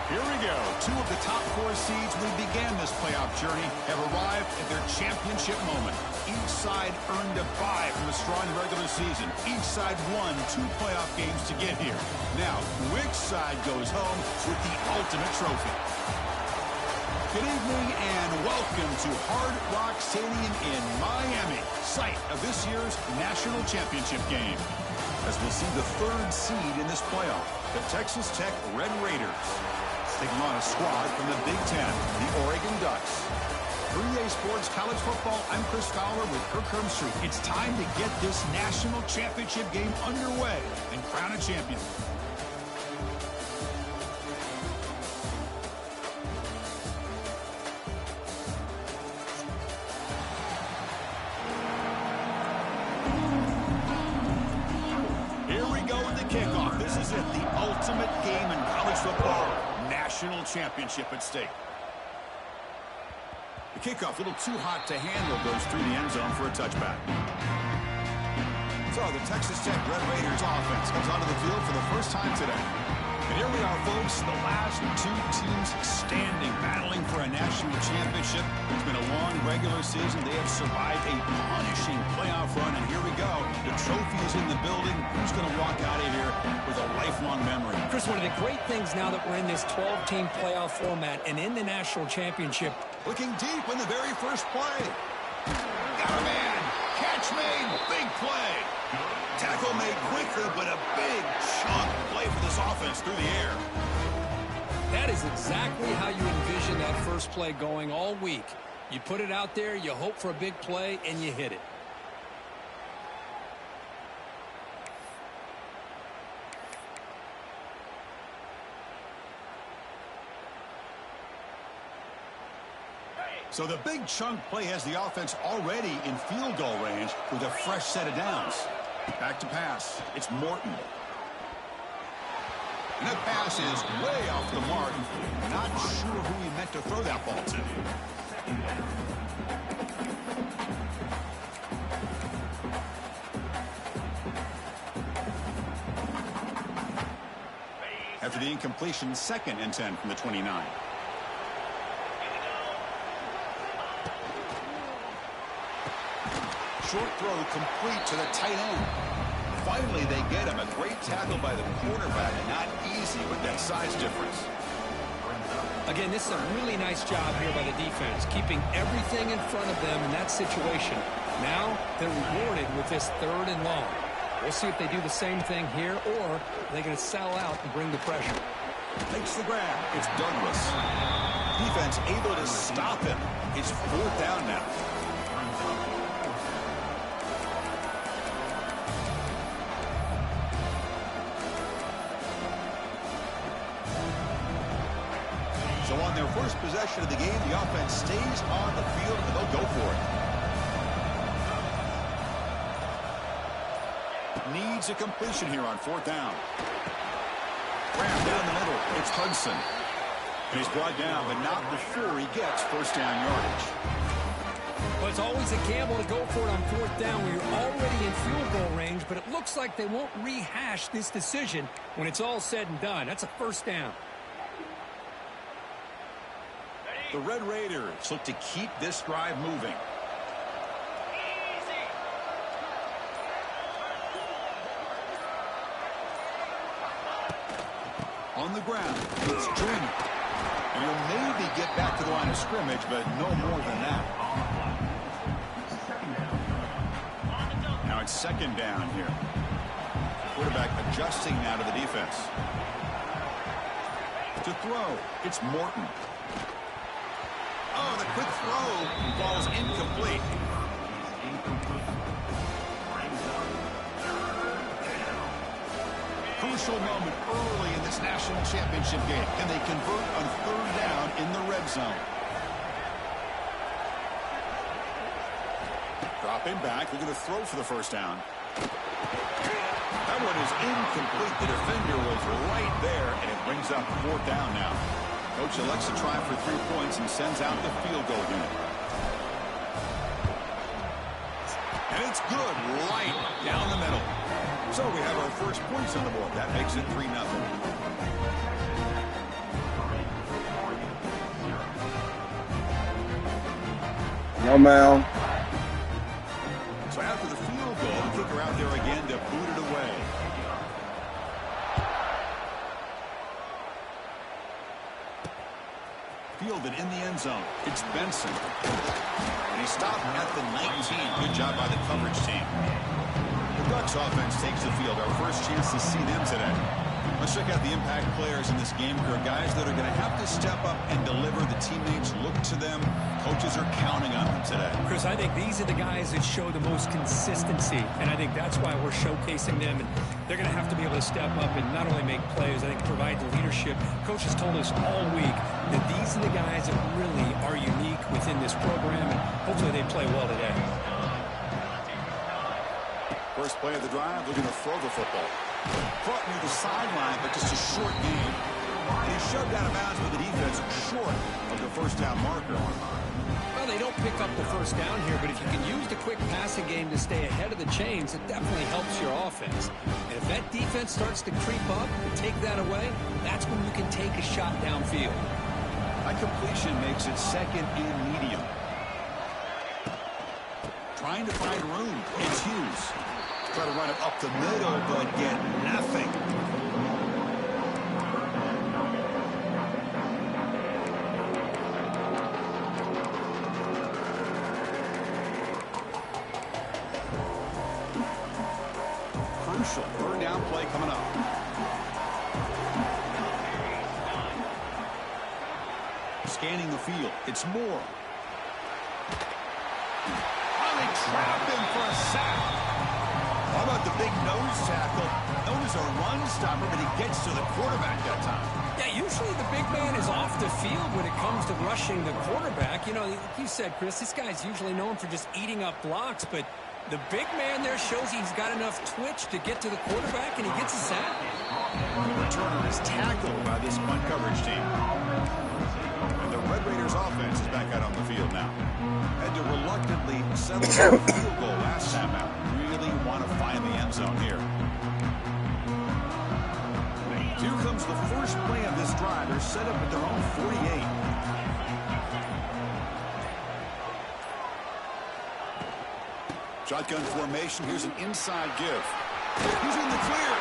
Here we go. Two of the top four seeds we began this playoff journey have arrived at their championship moment. Each side earned a bye from a strong regular season. Each side won 2 playoff games to get here. Now, which side goes home with the ultimate trophy? Good evening and welcome to Hard Rock Stadium in Miami, site of this year's national championship game. As we'll see the 3rd seed in this playoff, the Texas Tech Red Raiders, taking on a squad from the Big Ten, the Oregon Ducks. 3A Sports College Football, I'm Chris Fowler with Kirk Street. It's time to get this national championship game underway and crown a champion. Here we go with the kickoff. This is it, the ultimate game in college football. National championship at stake. The kickoff, a little too hot to handle, goes through the end zone for a touchback. So the Texas Tech Red Raiders offense comes onto the field for the first time today. And here we are, folks, the last 2 teams standing, battling for a national championship. It's been a long regular season. They have survived a punishing playoff run, and here we go. The trophy is in the building. Who's going to walk out of here with a lifelong memory? Chris, one of the great things now that we're in this 12-team playoff format and in the national championship. Looking deep in the very first play. Got a man. Catch made. Big play. Tackle made quickly, but a big chunk play for this offense through the air. That is exactly how you envision that first play going all week. You put it out there, you hope for a big play, and you hit it. So the big chunk play has the offense already in field goal range with a fresh set of downs. Back to pass. It's Morton. And that pass is way off the mark. Not sure who he meant to throw that ball to. After the incompletion, 2nd and 10 from the 29. Short throw complete to the tight end. Finally, they get him. A great tackle by the quarterback. Not easy with that size difference. Again, this is a really nice job here by the defense, keeping everything in front of them in that situation. Now, they're rewarded with this 3rd and long. We'll see if they do the same thing here, or they're going to sell out and bring the pressure. Takes the grab. It's Douglas. Defense able to stop him. It's 4th down now. So on their first possession of the game, the offense stays on the field, and they'll go for it. Needs a completion here on 4th down. Grab down the middle. It's Hudson. And he's brought down, but not before he gets first down yardage. Well, it's always a gamble to go for it on 4th down when you're already in field goal range, but it looks like they won't rehash this decision when it's all said and done. That's a first down. The Red Raiders look to keep this drive moving. On the ground, it's Junior. And he'll maybe get back to the line of scrimmage, but no more than that. Now it's 2nd down here. Quarterback adjusting now to the defense. To throw, it's Morton. Oh, the quick throw. Ball's incomplete. crucial moment early in this national championship game. Can they convert on third down in the red zone? Dropping back, looking to throw for the first down. That one is incomplete. The defender was right there, and it brings up fourth down now. Coach elects to try for 3 points and sends out the field goal unit. And it's good, right down the middle. So we have our first points on the board. That makes it 3-0. No, ma'am. So after the field goal, the kicker out there again to boot it away. Fielded in the end zone. It's Benson. And he stopped at the 19. Good job by the coverage team. The Ducks offense takes the field. Our first chance to see them today. Let's check out the impact players in this game. There are guys that are going to have to step up and deliver. The teammates look to them. Coaches are counting on them today. Chris, I think these are the guys that show the most consistency, and I think that's why we're showcasing them. And they're going to have to be able to step up and not only make plays, I think provide the leadership. Coach has told us all week that these are the guys that really are unique within this program, and hopefully they play well today. First play of the drive, looking to throw the football. Caught near the sideline, but just a short game. And he shoved out of bounds with the defense short of the first down marker. Well, they don't pick up the first down here, but if you can use the quick passing game to stay ahead of the chains, it definitely helps your offense. And if that defense starts to creep up and take that away, that's when you can take a shot downfield. That completion makes it second and medium. Trying to find room. It's Hughes. Try to run it up the middle, but get nothing. Crucial third down play coming up. Scanning the field. It's Moore. They trap him for a sack. How about the big nose tackle? Known as a run stopper, but he gets to the quarterback that time. Yeah, usually the big man is off the field when it comes to rushing the quarterback. You know, like you said, Chris, this guy's usually known for just eating up blocks, but the big man there shows he's got enough twitch to get to the quarterback, and he gets a sack. The returner is tackled by this punt coverage team. And the Red Raiders offense is back out on the field now. Had to reluctantly settle for a field goal last time out. Really want to find the end zone here. Here comes the first play of this drive. They're set up at their own 48. Shotgun formation. Here's an inside give. He's in the clear.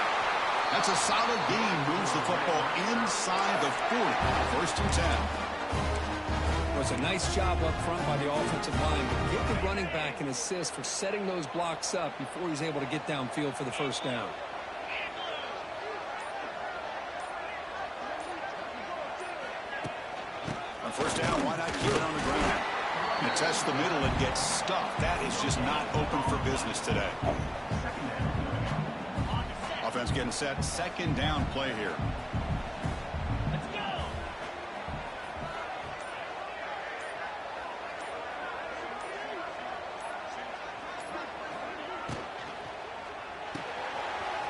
That's a solid gain. Moves the football inside the 40. First and 10. It was a nice job up front by the offensive line, but give the running back an assist for setting those blocks up before he's able to get downfield for the first down. On first down, why not keep it on the ground? And test the middle and get stuffed. That is just not open for business today. Offense getting set. Second down play here.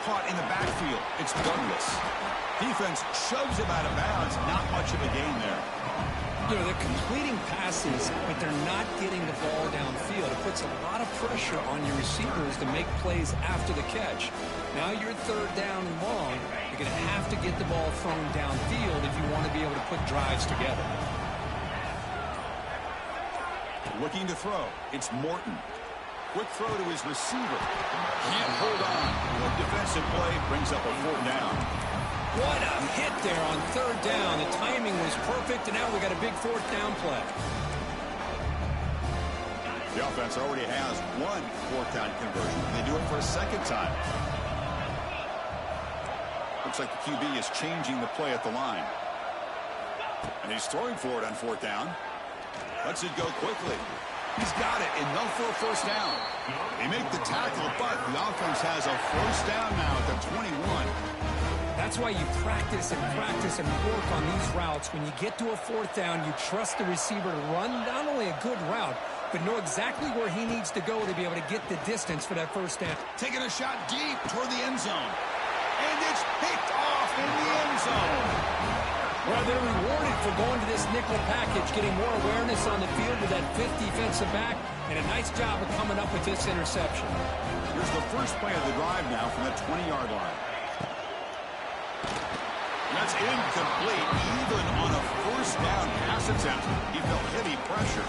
Caught in the backfield. It's Douglas. Defense shoves him out of bounds. Not much of a gain there. You know, they're completing passes, but they're not getting the ball downfield. It puts a lot of pressure on your receivers to make plays after the catch. Now you're third down and long. You're going to have to get the ball thrown downfield if you want to be able to put drives together. Looking to throw. It's Morton. Quick throw to his receiver. Can't hold on. Good defensive play brings up a fourth down. What a hit there on third down. The timing was perfect, and now we got a big fourth down play. The offense already has one fourth down conversion. They do it for a second time. Looks like the QB is changing the play at the line. And he's throwing for it on fourth down. Lets it go quickly. He's got it, enough for a first down. They make the tackle, but the offense has a first down now at the 21. That's why you practice and work on these routes. When you get to a fourth down, you trust the receiver to run not only a good route, but know exactly where he needs to go to be able to get the distance for that first down. Taking a shot deep toward the end zone. And it's picked off in the end zone. Well, they're rewarded for going to this nickel package, getting more awareness on the field with that fifth defensive back, and a nice job of coming up with this interception. Here's the first play of the drive now from the 20-yard line. That's incomplete. Even on a first down pass attempt, he felt heavy pressure.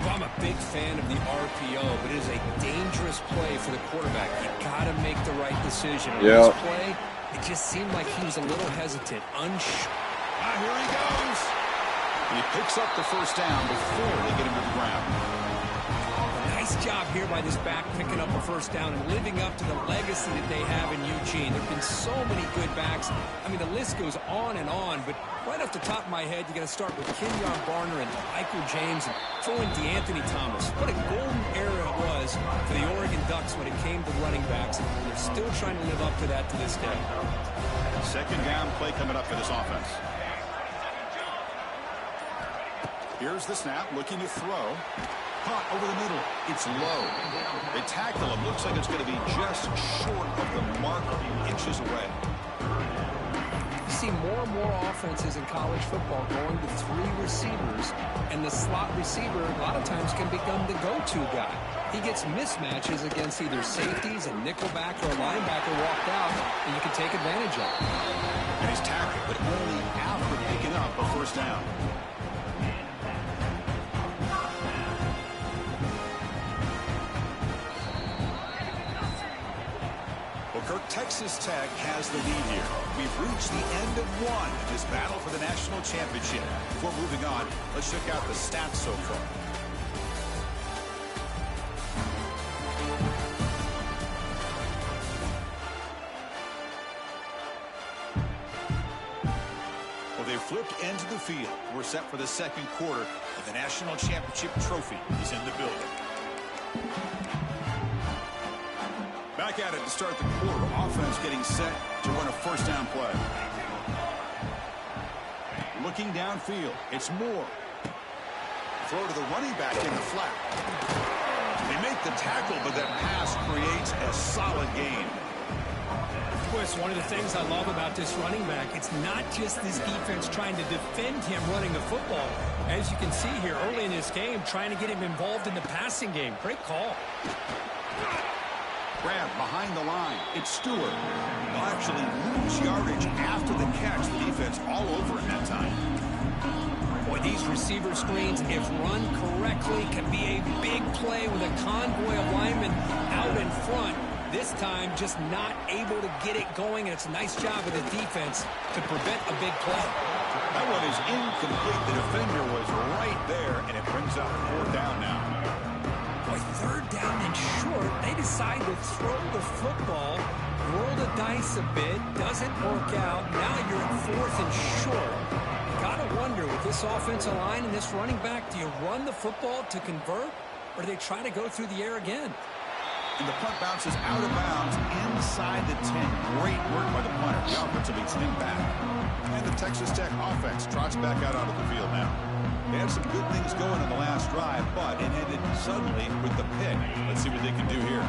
Well, I'm a big fan of the RPO, but it is a dangerous play for the quarterback. You got to make the right decision. On this play, it just seemed like he was a little hesitant, unsure. Here he goes. He picks up the first down before they get him to the ground. Nice job here by this back picking up a first down and living up to the legacy that they have in Eugene. There have been so many good backs. I mean, the list goes on, but right off the top of my head, you're going to start with Kenyon Barner and Michael James and throw in DeAnthony Thomas. What a golden era it was for the Oregon Ducks when it came to running backs. They're still trying to live up to that to this day. Second down play coming up for this offense. Here's the snap, looking to throw. Caught over the middle. It's low. They tackle him. Looks like it's going to be just short of the mark, inches away. You see more and more offenses in college football going to three receivers, and the slot receiver a lot of times can become the go-to guy. He gets mismatches against either safeties, a nickelback, or a linebacker walked out, and you can take advantage of it. And he's tackled, but only after picking up a first down. Texas Tech has the lead here. We've reached the end of one in this battle for the national championship. Before moving on, let's check out the stats so far. Well, they flipped into the field. We're set for the second quarter, and the national championship trophy is in the building. Back at it to start the quarter. Offense getting set to run a first down play. Looking downfield. It's Moore. Throw to the running back in the flat. They make the tackle, but that pass creates a solid gain. Boy, it's one of the things I love about this running back. It's not just this defense trying to defend him running the football. As you can see here early in this game, trying to get him involved in the passing game. Great call. Grab behind the line. It's Stewart. They'll actually lose yardage after the catch. The defense all over in that time. Boy, these receiver screens, if run correctly, can be a big play with a convoy of linemen out in front. This time, just not able to get it going, and it's a nice job of the defense to prevent a big play. That one is incomplete. The defender was right there, and it brings up fourth down now. Boy, third down and short. They decide to throw the football, roll the dice a bit, doesn't work out. Now you're at fourth and short. Gotta wonder, with this offensive line and this running back, do you run the football to convert, or do they try to go through the air again? And the punt bounces out of bounds inside the 10. Great work by the punter. The offense will be sitting back. And the Texas Tech offense trots back out onto the field now. They had some good things going in the last drive, but it ended suddenly with the pick. Let's see what they can do here.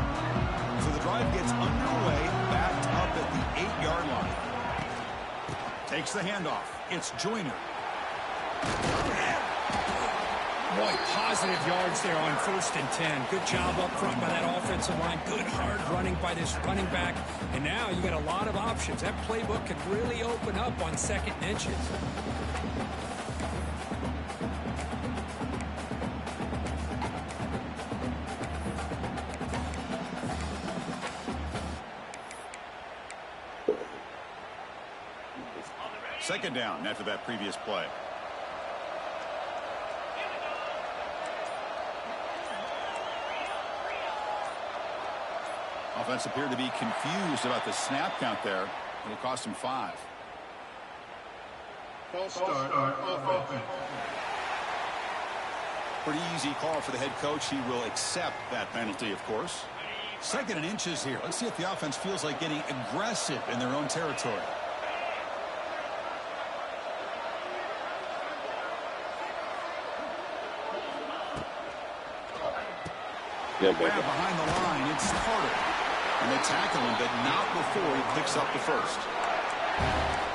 So the drive gets underway, backed up at the 8-yard line. Takes the handoff. It's Joyner. Boy, positive yards there on 1st and 10. Good job up front by that offensive line. Good hard running by this running back. And now you got a lot of options. That playbook could really open up on 2nd and inches. Second down after that previous play. Offense appeared to be confused about the snap count there. It'll cost him 5. False start offense. Pretty easy call for the head coach. He will accept that penalty, of course. 2nd and inches here. Let's see if the offense feels like getting aggressive in their own territory. Yeah, Grab baby. behind the line. It's Carter. And they tackle him, but not before he picks up the first.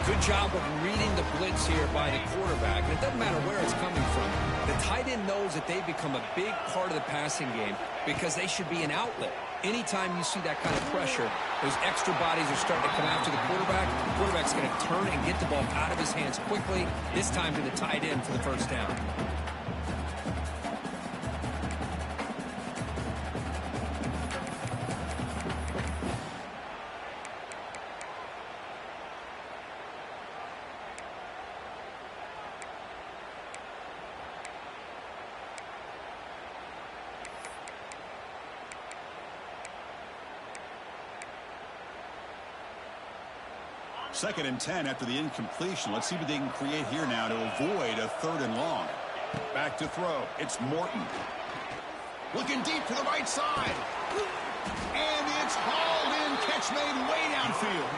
Good job of reading the blitz here by the quarterback. And it doesn't matter where it's coming from. The tight end knows that they've become a big part of the passing game because they should be an outlet. Anytime you see that kind of pressure, those extra bodies are starting to come after the quarterback. The quarterback's going to turn and get the ball out of his hands quickly, this time to the tight end for the first down. Second and 10 after the incompletion. Let's see what they can create here now to avoid a 3rd and long. Back to throw. It's Morton. Looking deep to the right side. And it's hauled in. Catch made way downfield.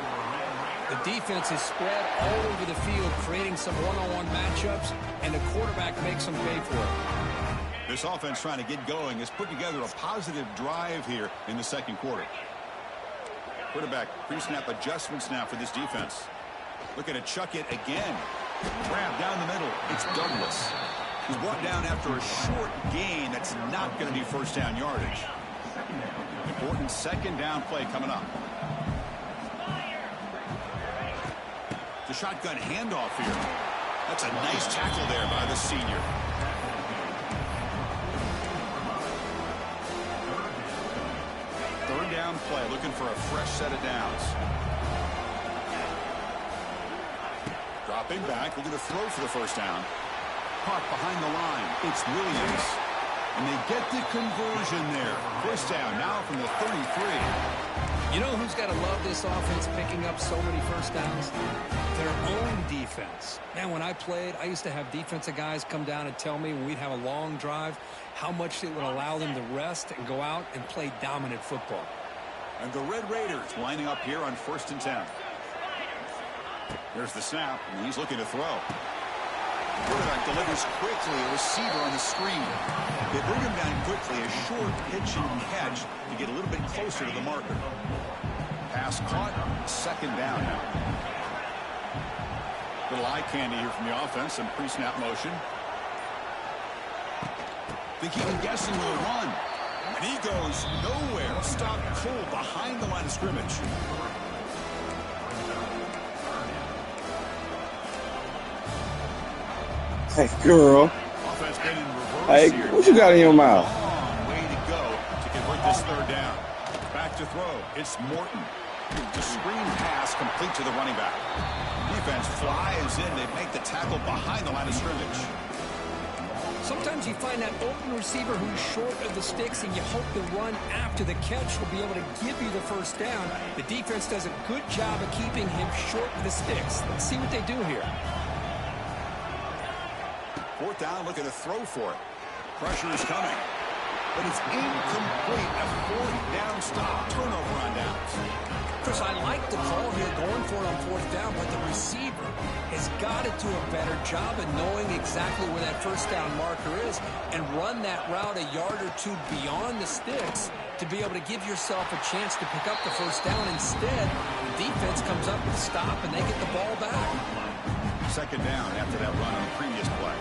The defense is spread all over the field, creating some one-on-one matchups, and the quarterback makes them pay for it. This offense trying to get going has put together a positive drive here in the second quarter. Quarterback pre-snap adjustments now for this defense. Looking to chuck it again. Grab down the middle. It's Douglas. He's brought down after a short gain. That's not going to be first down yardage. Important second down play coming up. The shotgun handoff here. That's a nice tackle there by the senior. Third down play, looking for a fresh set of downs. Dropping back, looking to throw for the first down. Caught behind the line. It's Williams. And they get the conversion there. First down now from the 33. You know who's got to love this offense picking up so many first downs? Their own defense. Man, when I played, I used to have defensive guys come down and tell me when we'd have a long drive how much it would allow them to rest and go out and play dominant football. And the Red Raiders lining up here on 1st and 10. There's the snap, and he's looking to throw. Quarterback delivers quickly, a receiver on the screen. They bring him down quickly, a short pitch and catch to get a little bit closer to the marker. Pass caught, second down now. Little eye candy here from the offense, some pre-snap motion. They keep him guessing with a run. And he goes nowhere. Stopped cold behind the line of scrimmage. Hey, girl. Offense been in reverse Hey, here. what you got in your mouth? Long way to go to convert this third down. Back to throw. It's Morton. The screen pass complete to the running back. Defense flies in. They make the tackle behind the line of scrimmage. Sometimes you find that open receiver who's short of the sticks, and you hope the run after the catch will be able to give you the first down. The defense does a good job of keeping him short of the sticks. Let's see what they do here. Fourth down, looking to throw for it. Pressure is coming. But it's incomplete. A 4th down stop. Turnover on downs. Chris, I like the call here going for it on 4th down, but the receiver has got to do a better job of knowing exactly where that first down marker is and run that route a yard or two beyond the sticks to be able to give yourself a chance to pick up the first down. Instead, the defense comes up with a stop and they get the ball back. Second down after that run on the previous play.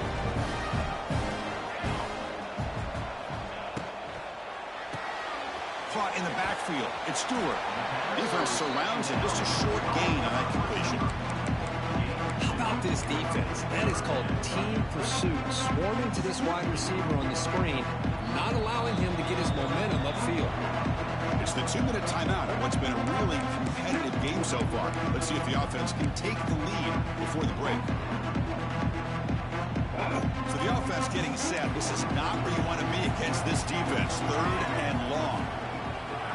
Caught in the backfield. It's Stewart. Defense surrounds him. Just a short gain on that completion. How about this defense? That is called team pursuit. Swarming to this wide receiver on the screen, not allowing him to get his momentum upfield. It's the 2-minute timeout of what's been a really competitive game so far. Let's see if the offense can take the lead before the break. So the offense getting set. This is not where you want to be against this defense. 3rd and long.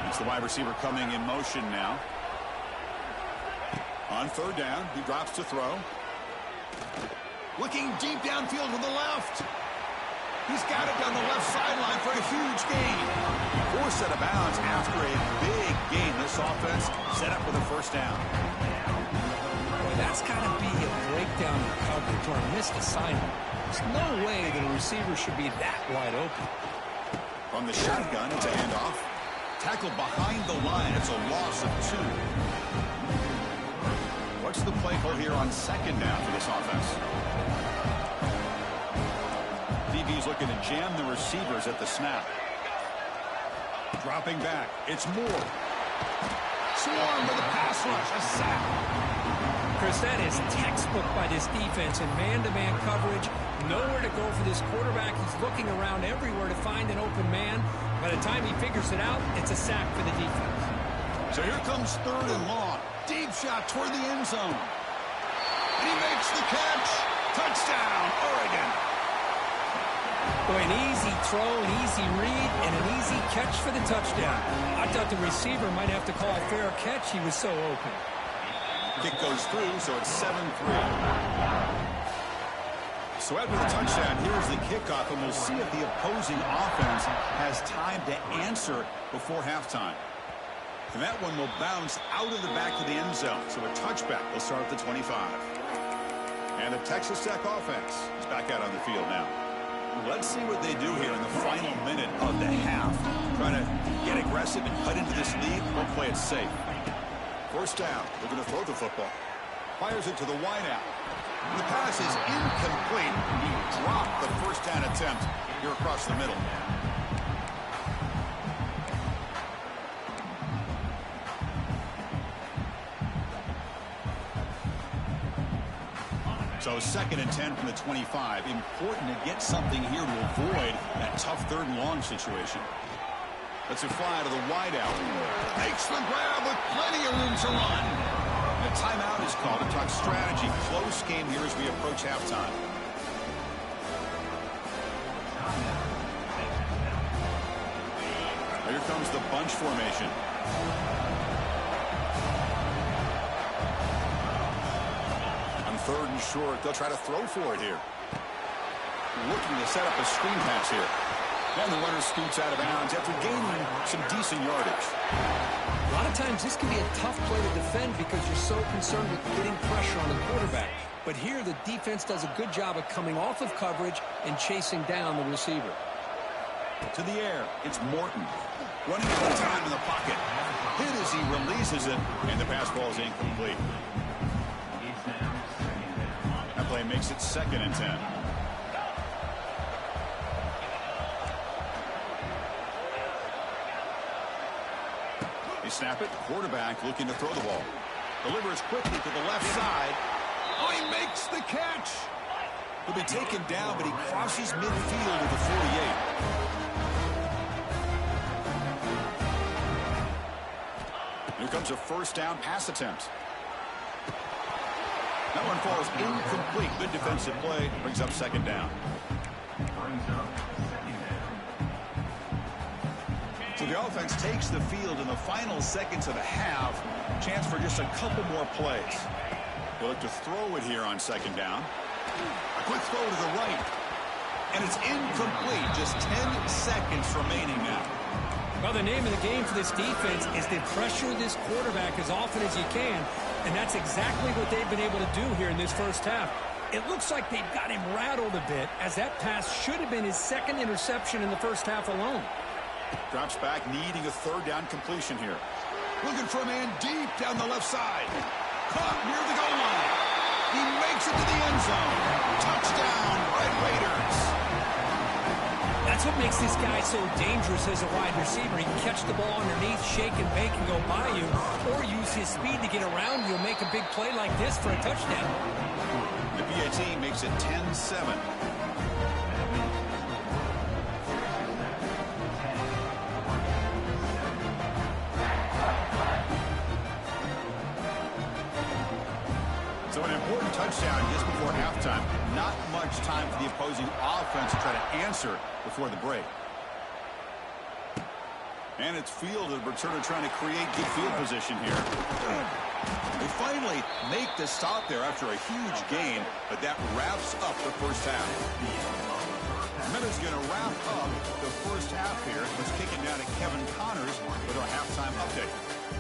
It's the wide receiver coming in motion now. On 3rd down, he drops to throw. Looking deep downfield to the left. He's got it down the left sideline for a huge gain. 4th set of bounds after a big gain. This offense set up with a first down. Boy, that's got to be a breakdown coverage or a missed assignment. There's no way that a receiver should be that wide open. On the shotgun, it's a handoff. Tackled behind the line. It's a loss of 2. What's the play call here on second down for this offense? DB's looking to jam the receivers at the snap. Dropping back. It's Moore. Swarm with a pass rush. A sack. Chris, that is textbook by this defense in man-to-man coverage. Nowhere to go for this quarterback. He's looking around everywhere to find an open man. By the time he figures it out, it's a sack for the defense. So here comes 3rd and long. Deep shot toward the end zone. And he makes the catch. Touchdown, Oregon. Boy, an easy throw, an easy read, and an easy catch for the touchdown. I thought the receiver might have to call a fair catch. He was so open. Kick goes through, so it's 7-3. So after the touchdown, here's the kickoff, and we'll see if the opposing offense has time to answer before halftime. And that one will bounce out of the back of the end zone. So a touchback will start at the 25. And the Texas Tech offense is back out on the field now. Let's see what they do here in the final minute of the half. Trying to get aggressive and cut into this lead. We'll play it safe. First down. They're going to throw the football. Fires it to the wideout. The pass is incomplete. He dropped the first down attempt here across the middle. So 2nd and 10 from the 25. Important to get something here to avoid that tough 3rd and long situation. Let's it fly to the wideout. Makes the grab with plenty of room to run. The timeout is called to talk strategy. Close game here as we approach halftime. Here comes the bunch formation. On 3rd and short, they'll try to throw for it here. Looking to set up a screen pass here. And the runner scoots out of bounds after gaining some decent yardage. A lot of times this can be a tough play to defend because you're so concerned with getting pressure on the quarterback. But here the defense does a good job of coming off of coverage and chasing down the receiver. To the air, it's Morton. Running out of time in the pocket. Hit as he releases it, and the pass ball is incomplete. That play makes it 2nd and 10. Snap it. Quarterback looking to throw the ball. Delivers quickly to the left side. Oh, he makes the catch. He'll be taken down, but he crosses midfield to the 48. Here comes a first down pass attempt. That one falls incomplete. Good defensive play. Brings up 2nd down. So the offense takes the field in the final seconds of the half. Chance for just a couple more plays. They'll look to throw it here on 2nd down. A quick throw to the right. And it's incomplete. Just 10 seconds remaining now. Well, the name of the game for this defense is to pressure this quarterback as often as you can. And that's exactly what they've been able to do here in this first half. It looks like they've got him rattled a bit, as that pass should have been his 2nd interception in the first half alone. Drops back, needing a 3rd down completion here. Looking for a man deep down the left side. Caught near the goal line. He makes it to the end zone. Touchdown, Red Raiders. That's what makes this guy so dangerous as a wide receiver. He can catch the ball underneath, shake and bake and go by you, or use his speed to get around you and make a big play like this for a touchdown. The PAT makes it 10-7. So an important touchdown just before halftime. Not much time for the opposing offense to try to answer before the break. And it's fielded. Returner trying to create good field position here. They finally make the stop there after a huge gain, but that wraps up the first half. Miller's going to wrap up the first half here. Let's kick it down to Kevin Connors with our halftime update.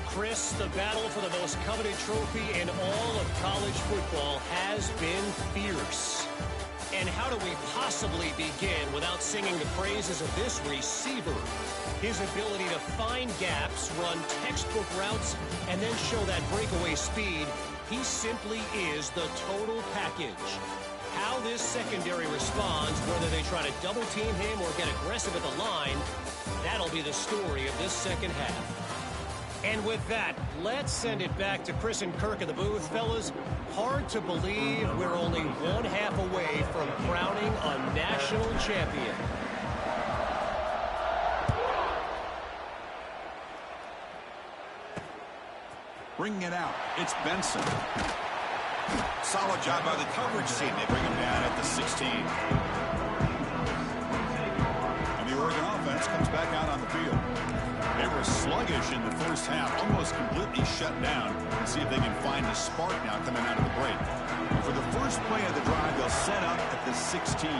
Chris, the battle for the most coveted trophy in all of college football has been fierce. And how do we possibly begin without singing the praises of this receiver? His ability to find gaps, run textbook routes, and then show that breakaway speed. He simply is the total package. How this secondary responds, whether they try to double team him or get aggressive at the line, that'll be the story of this second half. And with that, let's send it back to Chris and Kirk in the booth. Fellas, hard to believe we're only one half away from crowning a national champion. Bringing it out, it's Benson. Solid job by the coverage team. They bring him down at the 16. And the Oregon offense comes back out on the field. They were sluggish in the first half, almost completely shut down. Let's see if they can find a spark now coming out of the break. For the first play of the drive, they'll set up at the 16.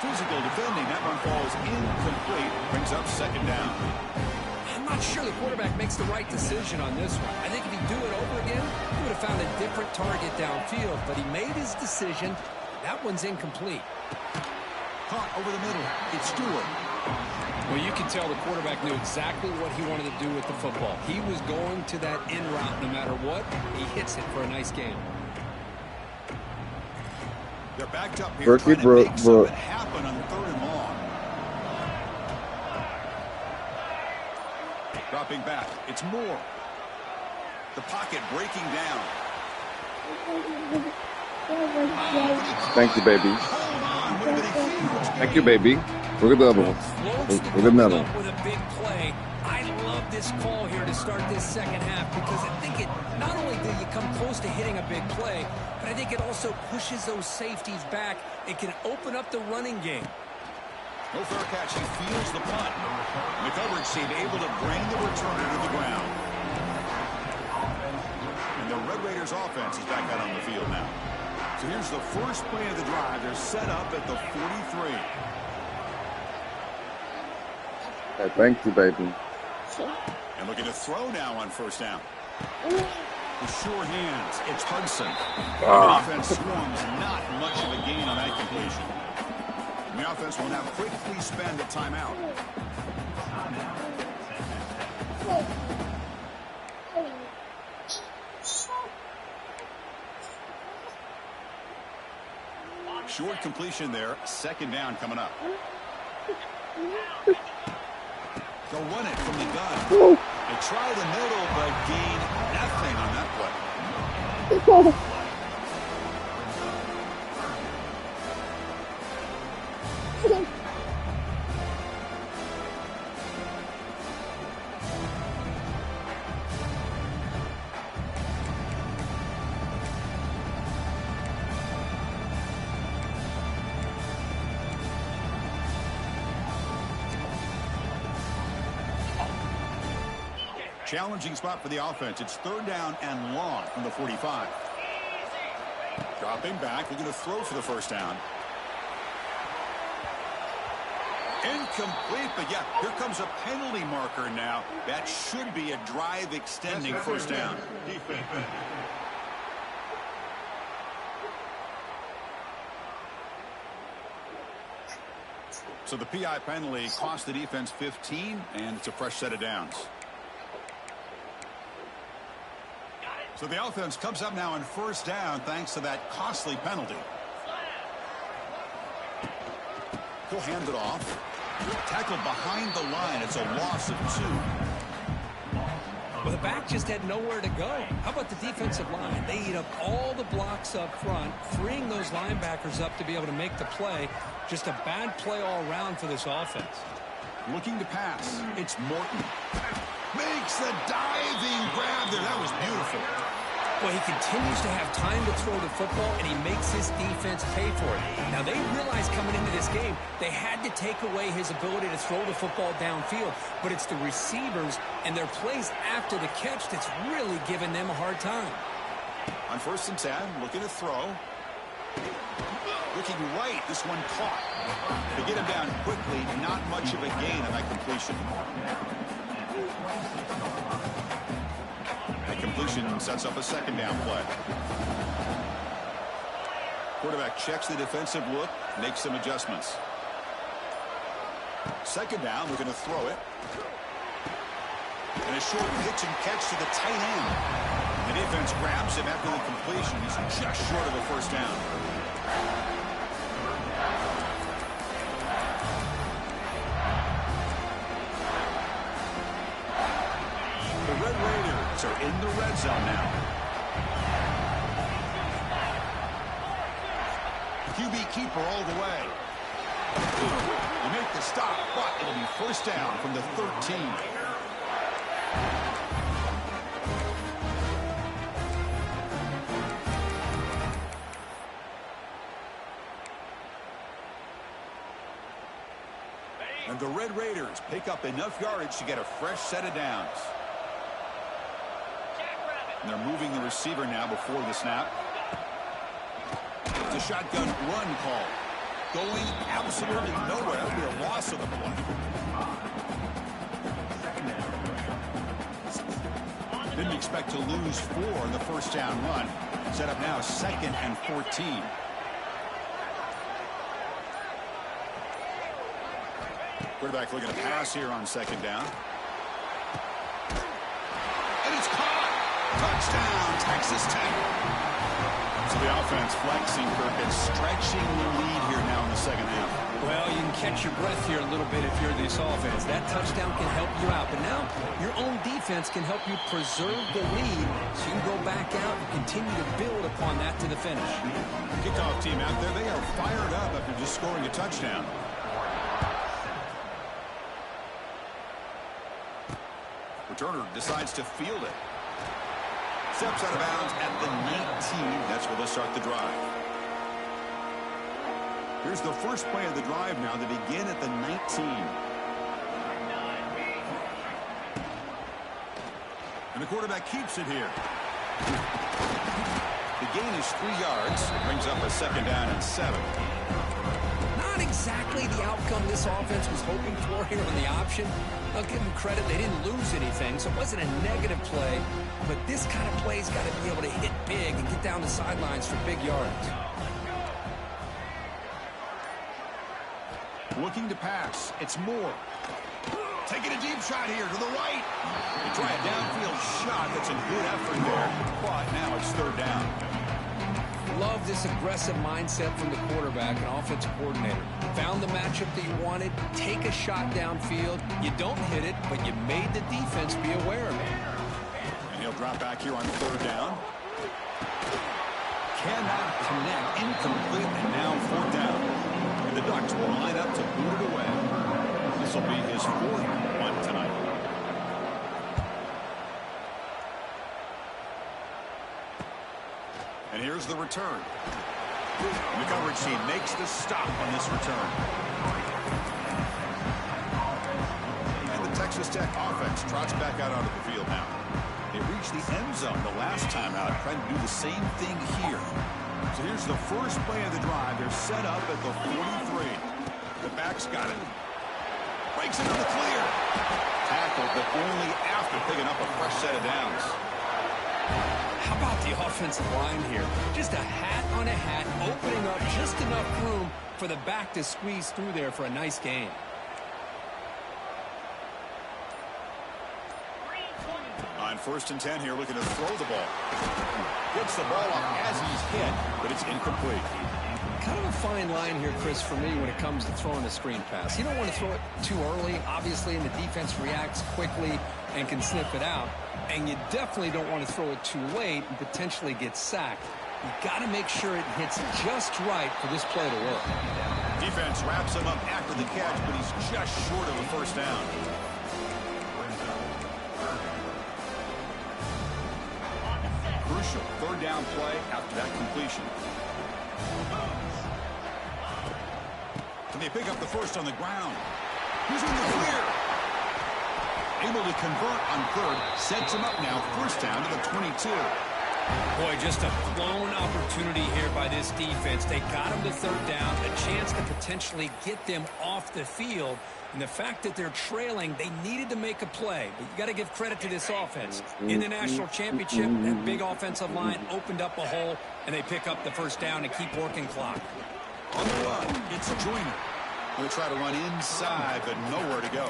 Physical defending. That one falls incomplete. Brings up second down. I'm not sure the quarterback makes the right decision on this one. I think if he'd do it over again, he would have found a different target downfield. But he made his decision. That one's incomplete. Caught over the middle. It's Stewart. Well, you can tell the quarterback knew exactly what he wanted to do with the football. He was going to that in route no matter what. He hits it for a nice game. They're backed up here trying to make something happen on third and long. Dropping back. It's Moore. The pocket breaking down. Thank you, baby. Hold on. Would have been a huge Thank you, baby. We're good level. We're good level. With a big play. I love this call here to start this second half because I think it not only do you come close to hitting a big play, but I think it also pushes those safeties back. It can open up the running game. No fair catch. He feels the punt. The coverage team able to bring the returner to the ground. And the Red Raiders offense is back out on the field now. So here's the first play of the drive. They're set up at the 43. Hey, thank you, baby. And looking to throw now on first down. With sure hands, it's Hudson. The defense swarms, not much of a gain on that completion. And the offense will now quickly spend a timeout. Short completion there. Second down coming up. They'll run it from the gun. They try the middle, but gain nothing on that play. Challenging spot for the offense. It's third down and long from the 45. Dropping back. They're going to throw for the first down. Incomplete, but yeah, here comes a penalty marker now. That should be a drive-extending first down. So the PI penalty cost the defense 15, and it's a fresh set of downs. So the offense comes up now on first down thanks to that costly penalty. He'll hand it off. Tackled behind the line. It's a loss of 2. Well, the back just had nowhere to go. How about the defensive line? They eat up all the blocks up front, freeing those linebackers up to be able to make the play. Just a bad play all around for this offense. Looking to pass. It's Morton. Makes the diving grab there. That was beautiful. Well, he continues to have time to throw the football, and he makes his defense pay for it. Now, they realized coming into this game, they had to take away his ability to throw the football downfield. But it's the receivers and their plays after the catch that's really giving them a hard time. On first and 10, looking to throw. Looking right, this one caught. They get him down quickly, not much of a gain on that completion. That completion sets up a second down play. Quarterback checks the defensive look, makes some adjustments. Second down, we're going to throw it. And a short pitch and catch to the tight end. The defense grabs him after the completion. He's just short of a first down. The Red Raiders are in the red zone now. QB keeper all the way. You make the stop, but it'll be first down from the 13. And the Red Raiders pick up enough yardage to get a fresh set of downs. And they're moving the receiver now before the snap. It's a shotgun run call. Going absolutely nowhere. That'll be a loss of the play. Didn't expect to lose 4 in the first down run. Set up now 2nd and 14. Quarterback looking to pass here on 2nd down. And it's caught. Touchdown, Texas Tech. So the offense flexing, Kirk, and stretching the lead here now in the second half. Well, you can catch your breath here a little bit if you're this offense. That touchdown can help you out. But now your own defense can help you preserve the lead so you can go back out and continue to build upon that to the finish. Kickoff team out there, they are fired up after just scoring a touchdown. Returner decides to field it. Steps out of bounds at the 19. That's where they'll start the drive. Here's the first play of the drive now. They begin at the 19. And the quarterback keeps it here. The gain is 3 yards. It brings up a 2nd down and 7. Not exactly the outcome this offense was hoping for here on the option. I'll give them credit. They didn't lose anything, so it wasn't a negative play. But this kind of play's got to be able to hit big and get down the sidelines for big yards. Looking to pass. It's Moore. Taking a deep shot here to the right. They try a downfield shot. That's a good effort there. But now it's 3rd down. Love this aggressive mindset from the quarterback and offensive coordinator. Found the matchup that you wanted. Take a shot downfield. You don't hit it, but you made the defense be aware of it. And he'll drop back here on 3rd down. Cannot connect. Incomplete. And now 4th down. And the Ducks will line up to boot it away. This will be his 4th one tonight. And here's the return. And the coverage team makes the stop on this return. And the Texas Tech offense trots back out onto the field now. They reached the end zone the last time out, trying to do the same thing here. So here's the first play of the drive. They're set up at the 43. The back's got it. Breaks into the clear. Tackled, but only after picking up a fresh set of downs. How about the offensive line here? Just a hat on a hat, opening up just enough room for the back to squeeze through there for a nice gain. On 1st and 10 here, looking to throw the ball. Gets the ball up as he's hit, but it's incomplete. Kind of a fine line here, Chris, for me when it comes to throwing a screen pass. You don't want to throw it too early, obviously, and the defense reacts quickly and can sniff it out. And you definitely don't want to throw it too late and potentially get sacked. You got to make sure it hits just right for this play to work. Defense wraps him up after the catch, but he's just short of a first down. Crucial 3rd down play after that completion. And they pick up the first on the ground. Who's in the clear? Able to convert on 3rd. Sets him up now. First down to the 22. Boy, just a blown opportunity here by this defense. They got them to third down, a chance to potentially get them off the field. And the fact that they're trailing, they needed to make a play. But you got to give credit to this offense. In the national championship, that big offensive line opened up a hole, and they pick up the first down and keep working clock. On the run, it's Joyner. We'll try to run inside, but nowhere to go.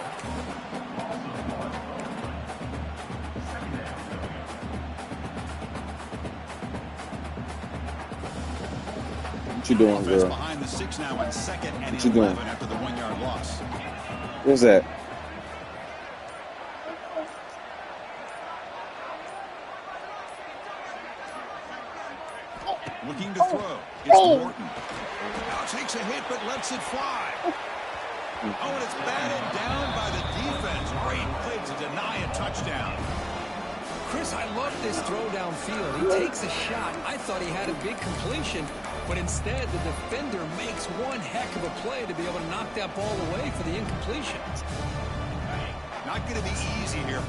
What you doing, girl? Behind the 6 now on 2nd and What you doing? 11 after the 1-yard loss. What's that? Looking to throw. It's Morton. Now takes a hit but lets it fly. Oh, and it's batted down by the defense. Great play to deny a touchdown. Chris, I love this throw downfield. He takes a shot. I thought he had a big completion, but instead the defender makes one heck of a play to be able to knock that ball away for the incompletion. Not going to be easy here.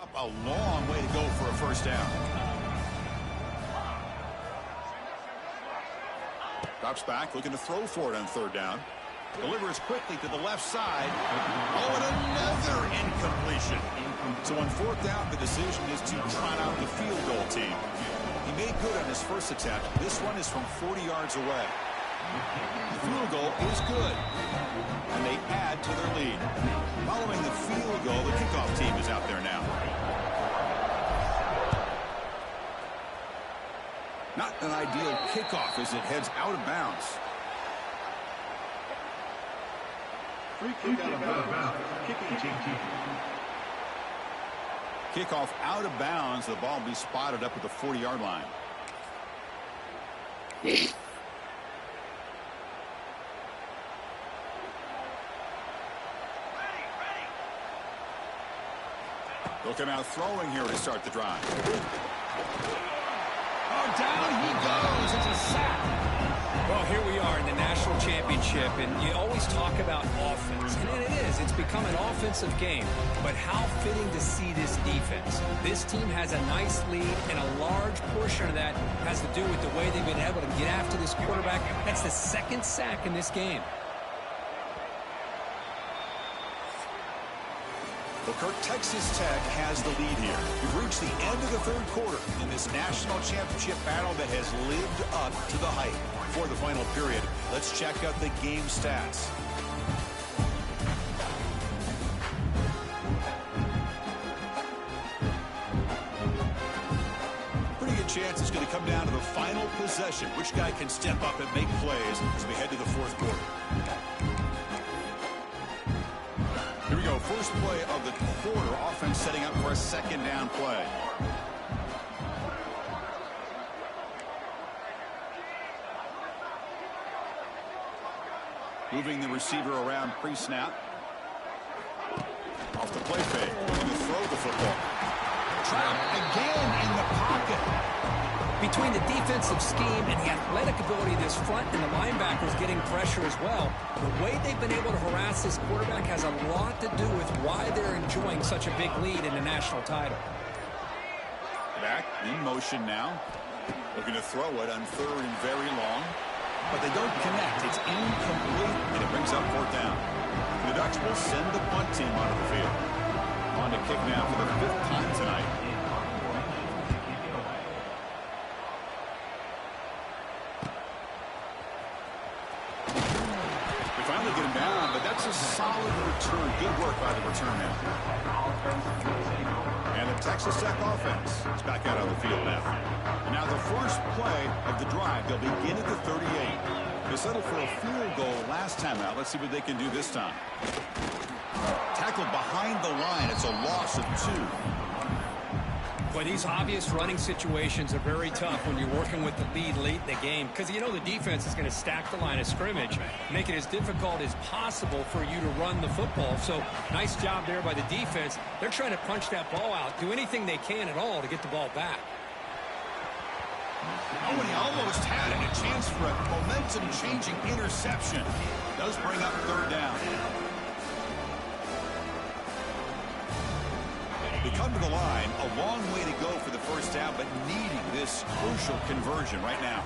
Up a long way to go for a first down. Drops back, looking to throw for it on 3rd down. Delivers quickly to the left side. Oh, and another incompletion. So on 4th down, the decision is to trot out the field goal team. He made good on his first attempt. This one is from 40 yards away. The field goal is good, and they add to their lead. Following the field goal, the kickoff team is out there now. Not an ideal kickoff as it heads out of bounds. Free kick out of bounds. Kicking team. Kickoff out of bounds. The ball will be spotted up at the 40-yard line. Looking out throwing here to start the drive. Oh, down he goes. It's a sack. Well, here we are in the national championship, and you always talk about offense. And it is. It's become an offensive game. But how fitting to see this defense. This team has a nice lead, and a large portion of that has to do with the way they've been able to get after this quarterback. That's the 2nd sack in this game. Well, Kirk, Texas Tech has the lead here. We've reached the end of the 3rd quarter in this national championship battle that has lived up to the hype. For the final period, let's check out the game stats. Pretty good chance it's going to come down to the final possession. Which guy can step up and make plays as we head to the 4th quarter. Here we go, first play of the quarter. Offense setting up for a 2nd down play. Moving the receiver around pre-snap. Off the play fake. Looking to throw the football. Trapped again in the pocket. Between the defensive scheme and the athletic ability of this front and the linebackers getting pressure as well, the way they've been able to harass this quarterback has a lot to do with why they're enjoying such a big lead in the national title. Back in motion now. Looking to throw it on 3rd and very long. But they don't connect. It's incomplete, and it brings up 4th down. The Ducks will send the punt team onto the field. On to kick now for the 5th time tonight. They finally get him down, but that's a solid return. Good work by the return man. And the Texas Tech offense is back out on the field now. And now the first play of the drive. They'll begin at the 38. They settled for a field goal last time out. Let's see what they can do this time. Tackled behind the line. It's a loss of 2. Boy, these obvious running situations are very tough when you're working with the lead late in the game because you know the defense is going to stack the line of scrimmage, make it as difficult as possible for you to run the football. So nice job there by the defense. They're trying to punch that ball out, do anything they can at all to get the ball back. Oh, and he almost had it. A chance for a momentum-changing interception. Does bring up 3rd down. They come to the line, a long way to go for the 1st down, but needing this crucial conversion right now.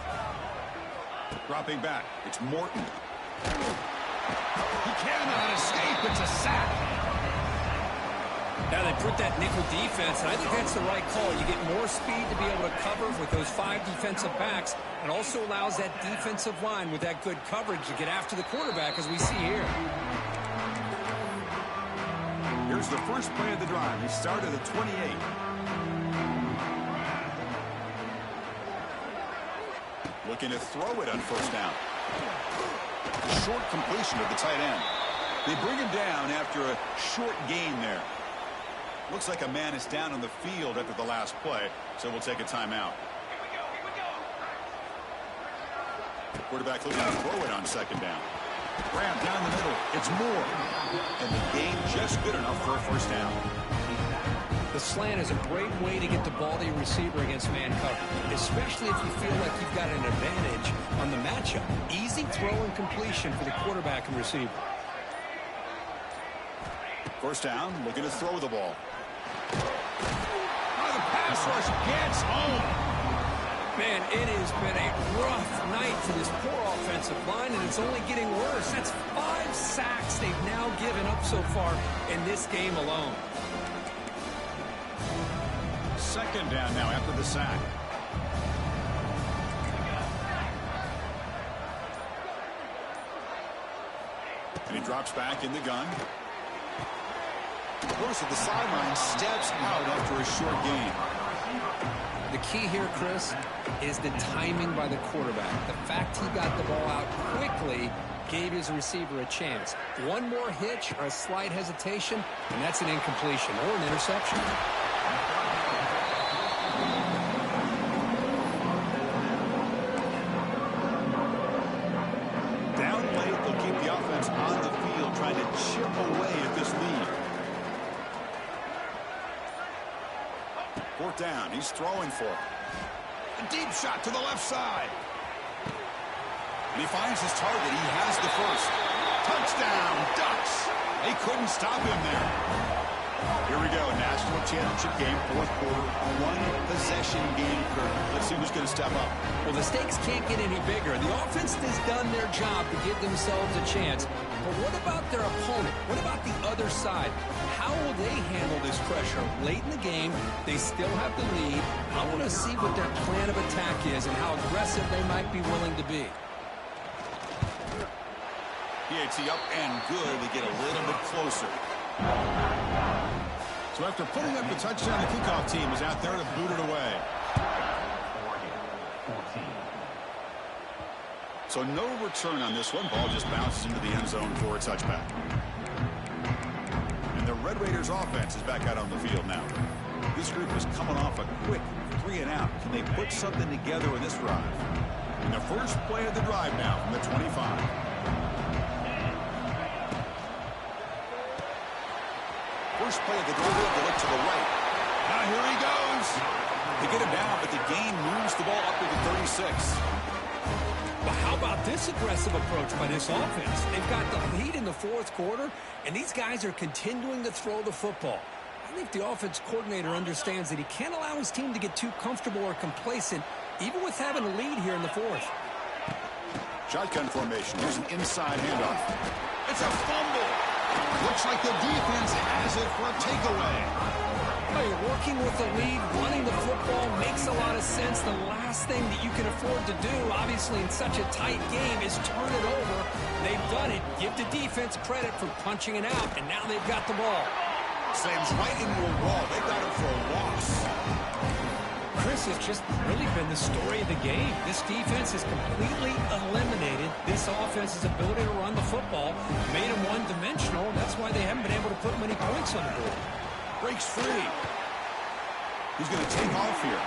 Dropping back, it's Morton. He cannot escape, it's a sack. Now they put that nickel defense, and I think that's the right call. You get more speed to be able to cover with those 5 defensive backs. It also allows that defensive line with that good coverage to get after the quarterback, as we see here. Here's the first play of the drive. He started at 28. Looking to throw it on 1st down. Short completion of the tight end. They bring him down after a short gain there. Looks like a man is down on the field after the last play, so we'll take a timeout. Quarterback looking to throw it on 2nd down. Grab down the middle. It's Moore. And the gain just good enough for a 1st down. The slant is a great way to get the ball to your receiver against man cover, especially if you feel like you've got an advantage on the matchup. Easy throw and completion for the quarterback and receiver. 1st down, looking to throw the ball. Oh, the pass rush gets home. Man, it has been a rough night for this poor offensive line, and it's only getting worse. That's 5 sacks they've now given up so far in this game alone. 2nd down now after the sack. And he drops back in the gun. Goes to the sideline, steps out after a short gain. The key here, Chris, is the timing by the quarterback. The fact he got the ball out quickly gave his receiver a chance. One more hitch or a slight hesitation, and that's an incompletion or an interception. Down late, they'll keep the offense on the field, trying to chip away at this lead. 4th down, he's throwing for it. A deep shot to the left side. And he finds his target. He has the 1st. Touchdown, Ducks. They couldn't stop him there. Here we go, national championship game, 4th quarter, a 1-possession game. Let's see who's going to step up. Well, the stakes can't get any bigger. The offense has done their job to give themselves a chance. But what about their opponent? What about the other side? How will they handle this pressure? Late in the game, they still have the lead. I want to see what their plan of attack is and how aggressive they might be willing to be. PAT up and good. They get a little bit closer. So after putting up the touchdown, the kickoff team is out there to boot it away. So no return on this one. Ball just bounces into the end zone for a touchback. And the Red Raiders offense is back out on the field now. This group is coming off a quick 3-and-out. Can they put something together in this drive? And the first play of the drive now from the 25. First play of the drive, they look to the right. Now here he goes. They get him down, but the gain moves the ball up to the 36. But how about this aggressive approach by this offense? They've got the lead in the 4th quarter, and these guys are continuing to throw the football. I think the offense coordinator understands that he can't allow his team to get too comfortable or complacent, even with having a lead here in the 4th. Shotgun formation. Here's an inside handoff. It's a fumble. Looks like the defense has it for a takeaway. Well, you're working with the lead, running the football makes a lot of sense. The last thing that you can afford to do, obviously in such a tight game, is turn it over. They've done it. Give the defense credit for punching it out, and now they've got the ball. Slams right into a wall. They got him for a loss. Chris, has just really been the story of the game. This defense has completely eliminated this offense's ability to run the football, made them one-dimensional. That's why they haven't been able to put many points on the board. Breaks free. He's going to take off here.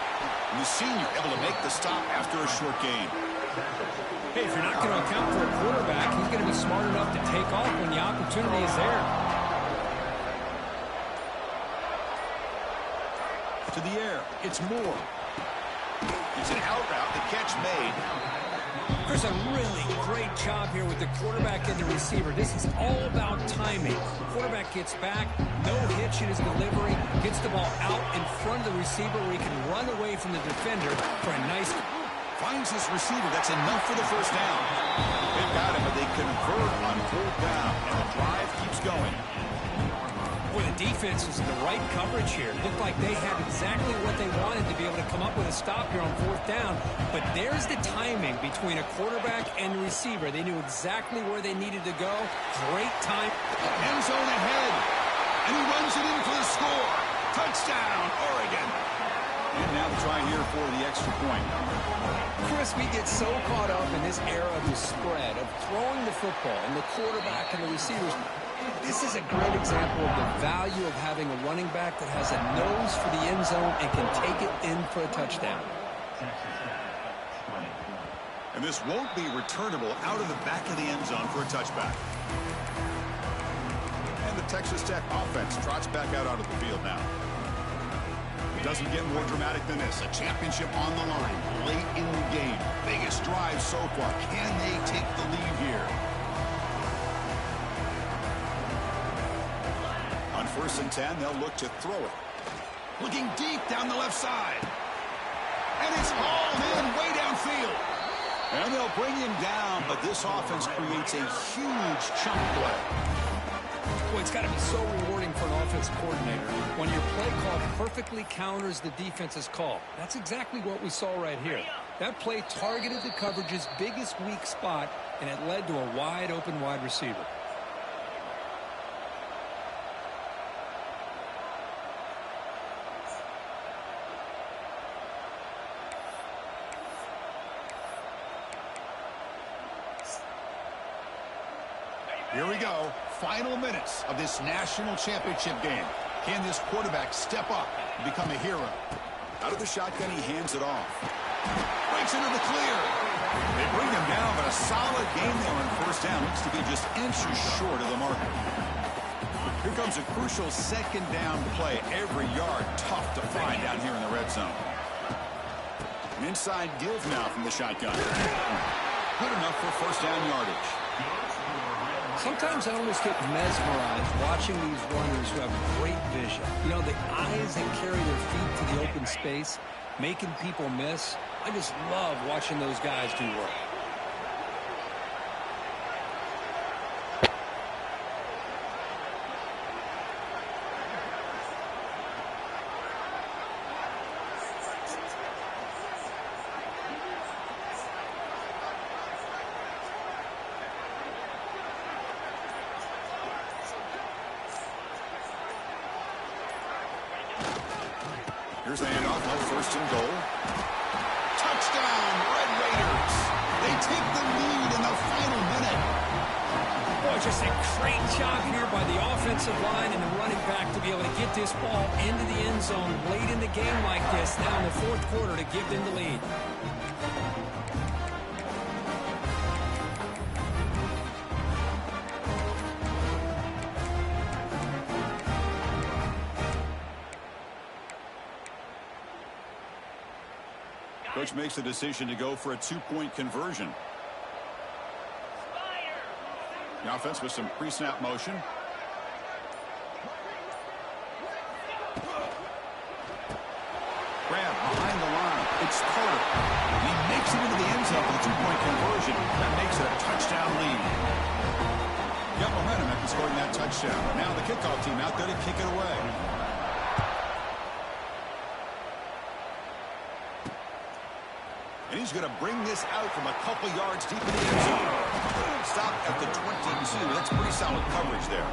And the senior able to make the stop after a short gain. Hey, if you're not going to account for a quarterback, he's going to be smart enough to take off when the opportunity is there. To the air. It's Moore. It's an out route. The catch made. There's a really great job here with the quarterback and the receiver. This is all about timing. Quarterback gets back, no hitch in his delivery, gets the ball out in front of the receiver where he can run away from the defender for a nice... Finds this receiver. That's enough for the first down. They've got him, but they convert on fourth down, and the drive keeps going. Boy, the defense was in the right coverage here. It looked like they had exactly what they wanted to be able to come up with a stop here on fourth down. But there's the timing between a quarterback and the receiver. They knew exactly where they needed to go. Great time. End zone ahead. And he runs it in for the score. Touchdown, Oregon. And now the try here for the extra point. Chris, we get so caught up in this era of the spread, of throwing the football, and the quarterback and the receivers. This is a great example of the value of having a running back that has a nose for the end zone and can take it in for a touchdown. And this won't be returnable out of the back of the end zone for a touchback. And the Texas Tech offense trots back out onto the field now. It doesn't get more dramatic than this. A championship on the line late in the game. Biggest drive so far. Can they take the lead here? On 1st and 10, they'll look to throw it. Looking deep down the left side. And it's hauled in way downfield. And they'll bring him down, but this offense creates a huge chunk play. Boy, it's got to be so rewarding for an offensive coordinator when your play call perfectly counters the defense's call. That's exactly what we saw right here. That play targeted the coverage's biggest weak spot, and it led to a wide-open wide receiver. Here we go. Final minutes of this national championship game. Can this quarterback step up and become a hero? Out of the shotgun, he hands it off. Breaks into the clear. They bring him down, but a solid game there on 1st down. Looks to be just inches short of the marker. Here comes a crucial 2nd down play. Every yard tough to find down here in the red zone. An inside give now from the shotgun. Good enough for 1st down yardage. Sometimes I almost get mesmerized watching these runners who have great vision. You know, the eyes that carry their feet to the open space, making people miss. I just love watching those guys do work. Here's the handoff on 1st and goal. Touchdown, Red Raiders. They take the lead in the final minute. Boy, just a great job here by the offensive line and the running back to be able to get this ball into the end zone late in the game like this, now in the 4th quarter to give them the lead. Coach makes the decision to go for a 2-point conversion. The offense with some pre-snap motion. Grab behind the line. It's Carter. He makes it into the end zone for the 2-point conversion. That makes it a touchdown lead. Got momentum after scoring that touchdown. Now the kickoff team out there to kick it away. And he's going to bring this out from a couple yards deep in the end zone. Stop at the 22. That's pretty solid coverage there.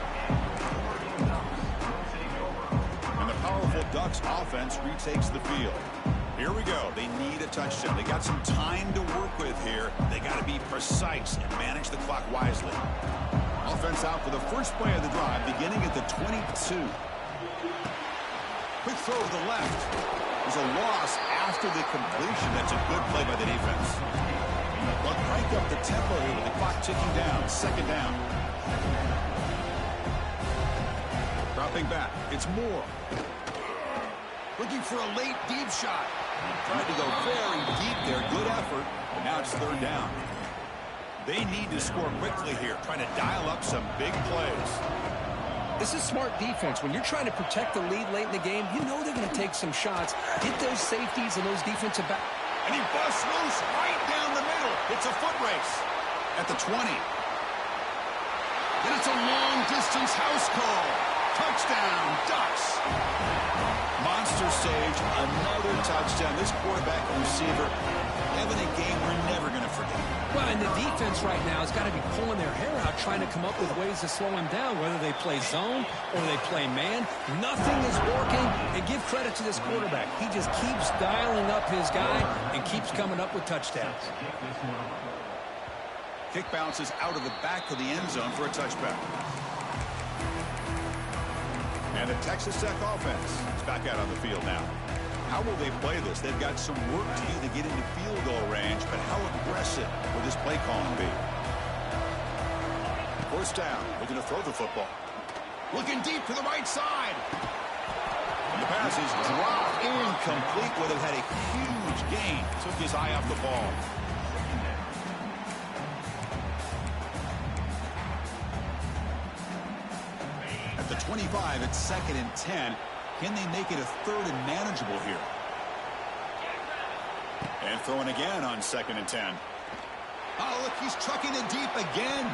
And the powerful Ducks offense retakes the field. Here we go. They need a touchdown. They got some time to work with here. They got to be precise and manage the clock wisely. Offense out for the first play of the drive, beginning at the 22. Quick throw to the left. There's a loss after the completion. That's a good play by the defense. They'll crank up the tempo here with the clock ticking down. Second down. Dropping back. It's Moore. Looking for a late deep shot. Tried to go very deep there. Good effort. But now it's third down. They need to score quickly here. Trying to dial up some big plays. This is smart defense. When you're trying to protect the lead late in the game, you know they're going to take some shots. Get those safeties and those defensive backs. And he busts loose right down the middle. It's a foot race at the 20. And it's a long-distance house call. Touchdown, Ducks. Monster stage, another touchdown. This quarterback and receiver having a game we're never going to forget. Well, and the defense right now has got to be pulling their hair out, trying to come up with ways to slow him down, whether they play zone or they play man. Nothing is working, and give credit to this quarterback. He just keeps dialing up his guy and keeps coming up with touchdowns. Kick bounces out of the back of the end zone for a touchback. And the Texas Tech offense is back out on the field now. How will they play this? They've got some work to do to get into field goal range, but how aggressive will this play calling be? First down, looking to throw the football. Looking deep to the right side. And the pass is dropped incomplete. Would have had a huge gain. Took his eye off the ball. At the 25, it's 2nd and 10. Can they make it a third and manageable here? And throwing again on 2nd and 10. Oh, look, he's trucking it deep again.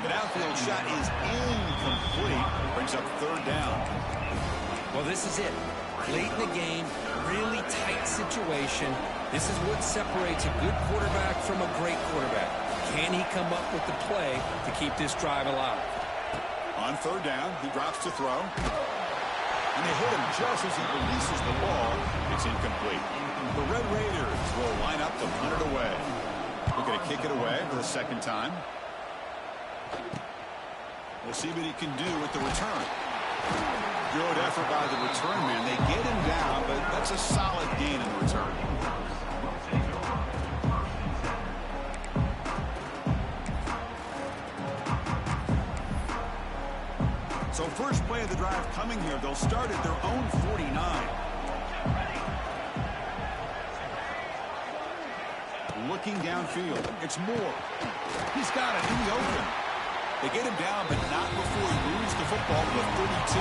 The downfield shot is incomplete. Brings up third down. Well, this is it. Late in the game, really tight situation. This is what separates a good quarterback from a great quarterback. Can he come up with the play to keep this drive alive? On third down, he drops to throw. And they hit him just as he releases the ball. It's incomplete. The Red Raiders will line up to punt it away. We're going to kick it away for the second time. We'll see what he can do with the return. Good effort by the return man. They get him down, but that's a solid gain in the return. So first play of the drive coming here. They'll start at their own 49. Looking downfield. It's Moore. He's got it in the open. They get him down, but not before he moves the football to a 32.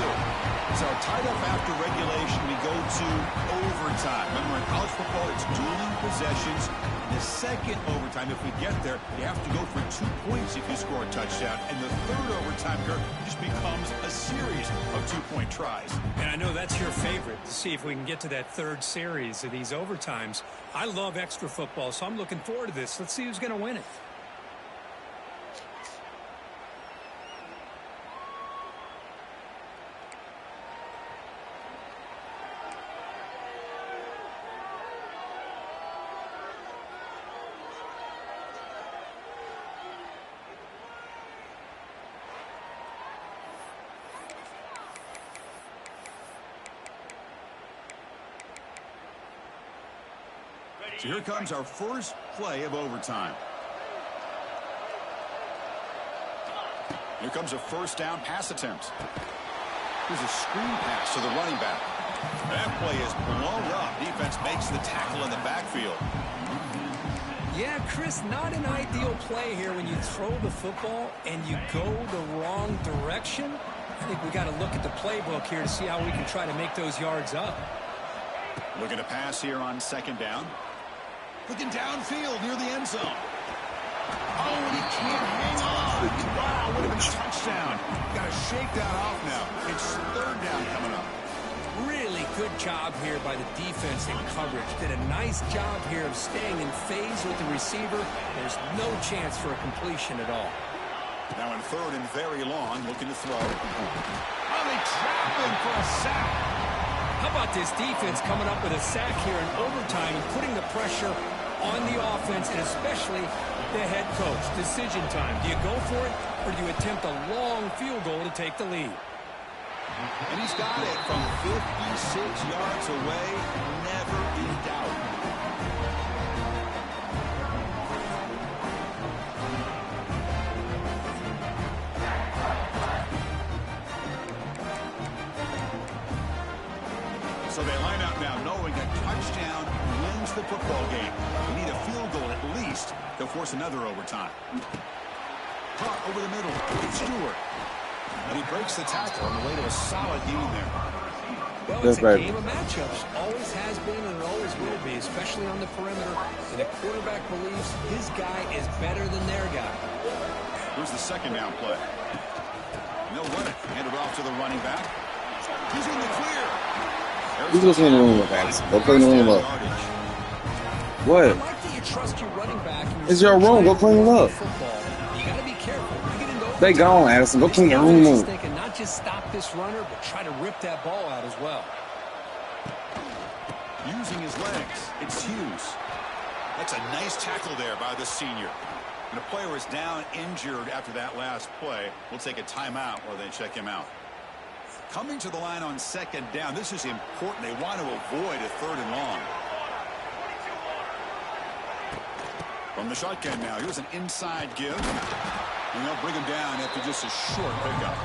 So tied up after regulation, we go to overtime. Remember, in college football, it's dueling possessions. The second overtime, if we get there, you have to go for 2 points if you score a touchdown. And the third overtime here just becomes a series of 2-point tries. And I know that's your favorite, to see if we can get to that third series of these overtimes. I love extra football, so I'm looking forward to this. Let's see who's going to win it. So here comes our first play of overtime. Here comes a first down pass attempt. Here's a screen pass to the running back. That play is blown up. Defense makes the tackle in the backfield. Yeah, Chris, not an ideal play here when you throw the football and you go the wrong direction. I think we got to look at the playbook here to see how we can try to make those yards up. Looking to pass here on second down. Looking downfield near the end zone. Oh, and he can't hang on. Wow, would have been a touchdown. Got to shake that off now. It's third down coming up. Really good job here by the defense in coverage. Did a nice job here of staying in phase with the receiver. There's no chance for a completion at all. Now in third and very long, looking to throw. Oh, they trap him for a sack. How about this defense coming up with a sack here in overtime and putting the pressure on the offense and especially the head coach? Decision time. Do you go for it or do you attempt a long field goal to take the lead? And he's got it from 56 yards away. Never in doubt. So they line up now knowing a touchdown wins the football game. We need a field goal at least to force another overtime. Caught over the middle. Stewart. And he breaks the tackle on the way to a solid gain there. Well, it's a game of matchups. Always has been and it always will be, especially on the perimeter. And the quarterback believes his guy is better than their guy. Here's the second down play. And they'll run it. Hand it off to the running back. He's in the clear. He's looking in the room with Addison. Go clean the room up. What? I like that you trust your running back. It's your room. Go clean it up. You got to be careful. They gone, Addison. Go clean the room up. Thinking not just stop this runner, but try to rip that ball out as well. Using his legs, it's Hughes. That's a nice tackle there by the senior. And the player is down injured after that last play. We'll take a timeout while they check him out. Coming to the line on second down. This is important. They want to avoid a third and long. From the shotgun now. Here's an inside give. And they'll bring him down after just a short pickup.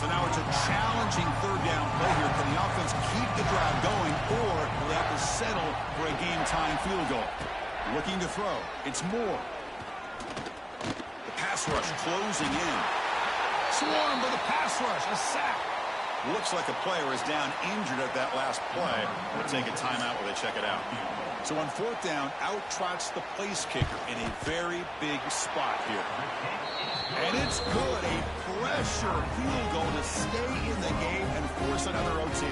So now it's a challenging third down play here. Can the offense keep the drive going, or will they have to settle for a game-time field goal? Looking to throw. It's Moore. The pass rush closing in. Swarm for the pass rush. A sack. Looks like a player is down injured at that last play. We'll take a timeout while they check it out. So on fourth down, out trots the place kicker in a very big spot here. And it's good. A pressure field goal to stay in the game and force another OT.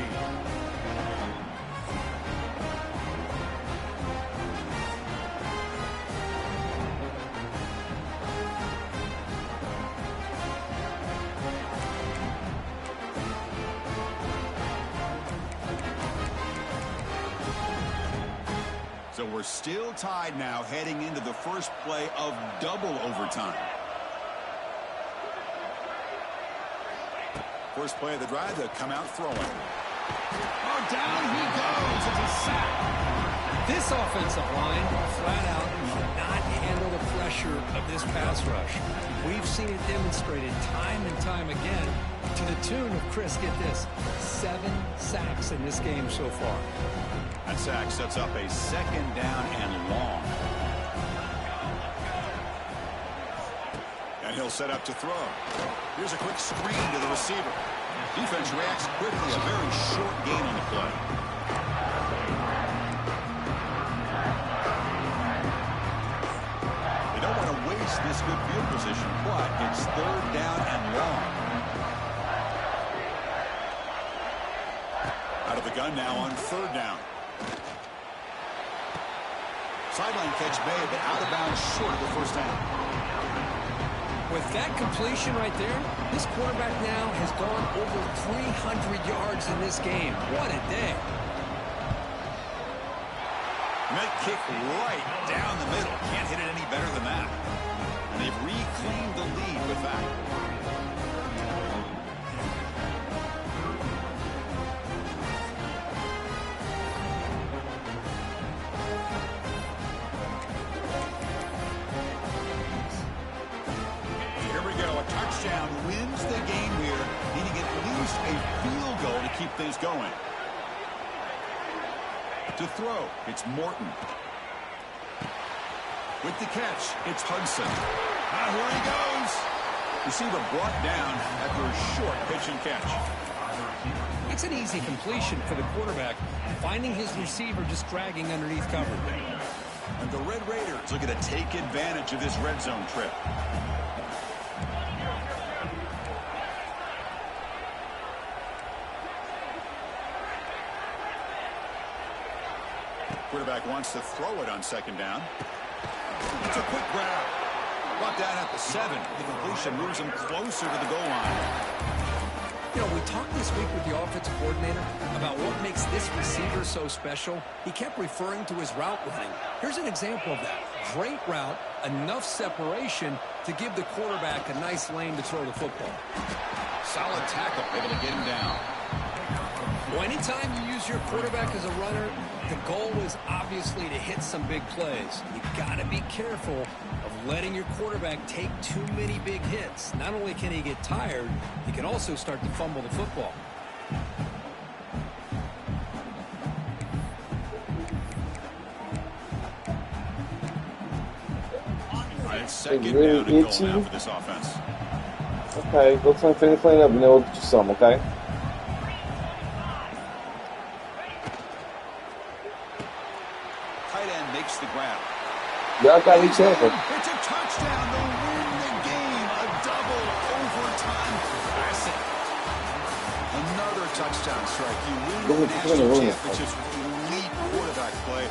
So we're still tied now heading into the first play of double overtime. First play of the drive, they'll come out throwing. Oh, down he goes. It's a sack. This offensive line, flat out, cannot handle the pressure of this pass rush. We've seen it demonstrated time and time again to the tune of, Chris, get this, 7 sacks in this game so far. That sack sets up a second down and long. And he'll set up to throw. Here's a quick screen to the receiver. Defense reacts quickly. A very short gain on the play. They don't want to waste this good field position, but it's third down and long. Out of the gun now on third down. Sideline catch made, but out of bounds short of the first down. With that completion right there, this quarterback now has gone over 300 yards in this game. What a day. And that kick right down the middle. Can't hit it any better than that. And they've reclaimed the lead with that. Touchdown wins the game here, needing at least a field goal to keep things going. To throw, it's Morton. With the catch, it's Hudson. Here he goes. Receiver brought down after a short pitch and catch. It's an easy completion for the quarterback, finding his receiver just dragging underneath cover. And the Red Raiders looking to take advantage of this red zone trip. Quarterback wants to throw it on second down. It's a quick grab. Brought down at the 7. The completion moves him closer to the goal line. You know, we talked this week with the offensive coordinator about what makes this receiver so special. He kept referring to his route running. Here's an example of that. Great route, enough separation to give the quarterback a nice lane to throw the football. Solid tackle, able to get him down. Well, anytime you use your quarterback as a runner, the goal is obviously to hit some big plays. You got to be careful of letting your quarterback take too many big hits. Not only can he get tired, he can also start to fumble the football. All right, second down and goal now for this offense. Okay, go finish playing up and then we'll get you some, okay? Tight end makes the grab. Y'all gotta be careful. It's a touchdown to win the game. A double overtime classic. Another touchdown strike. You win the national championships with elite quarterback play.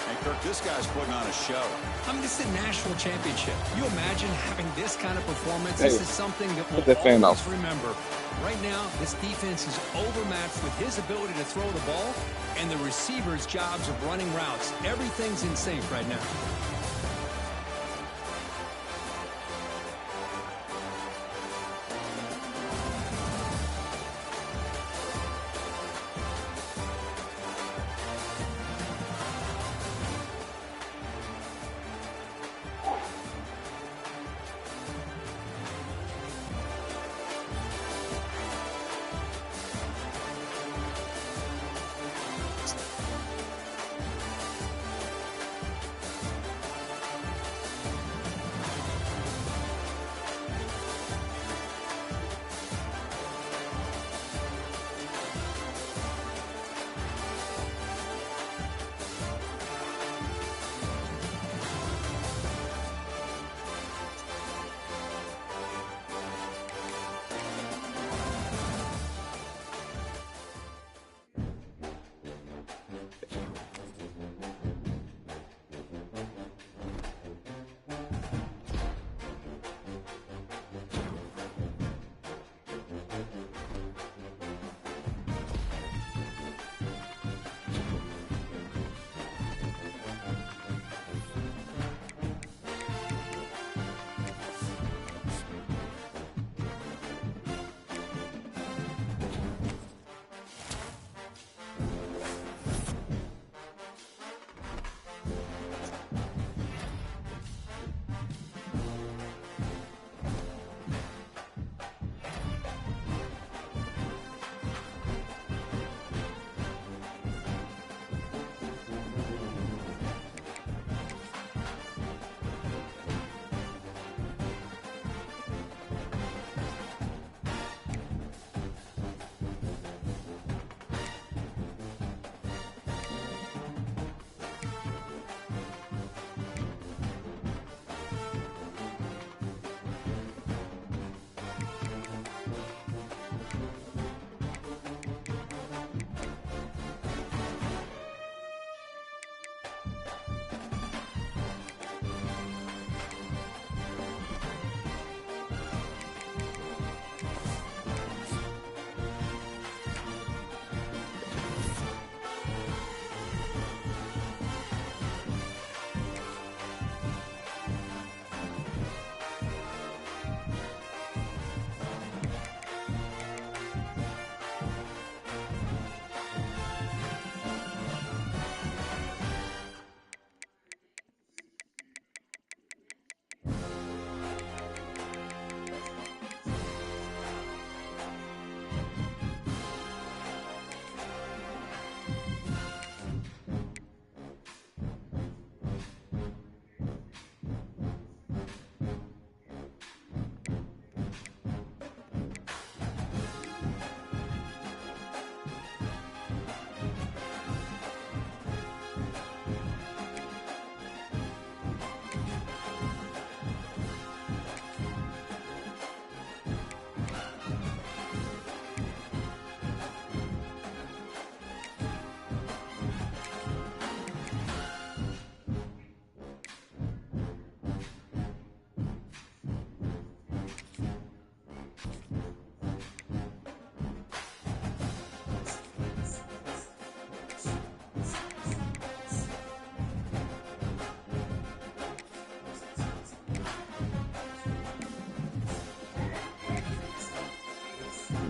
And Kirk, this guy's putting on a show. I mean, this is a national championship. You imagine having this kind of performance? Hey, this is something that we'll always remember. Right now, this defense is overmatched with his ability to throw the ball and the receivers' jobs of running routes. Everything's in sync right now.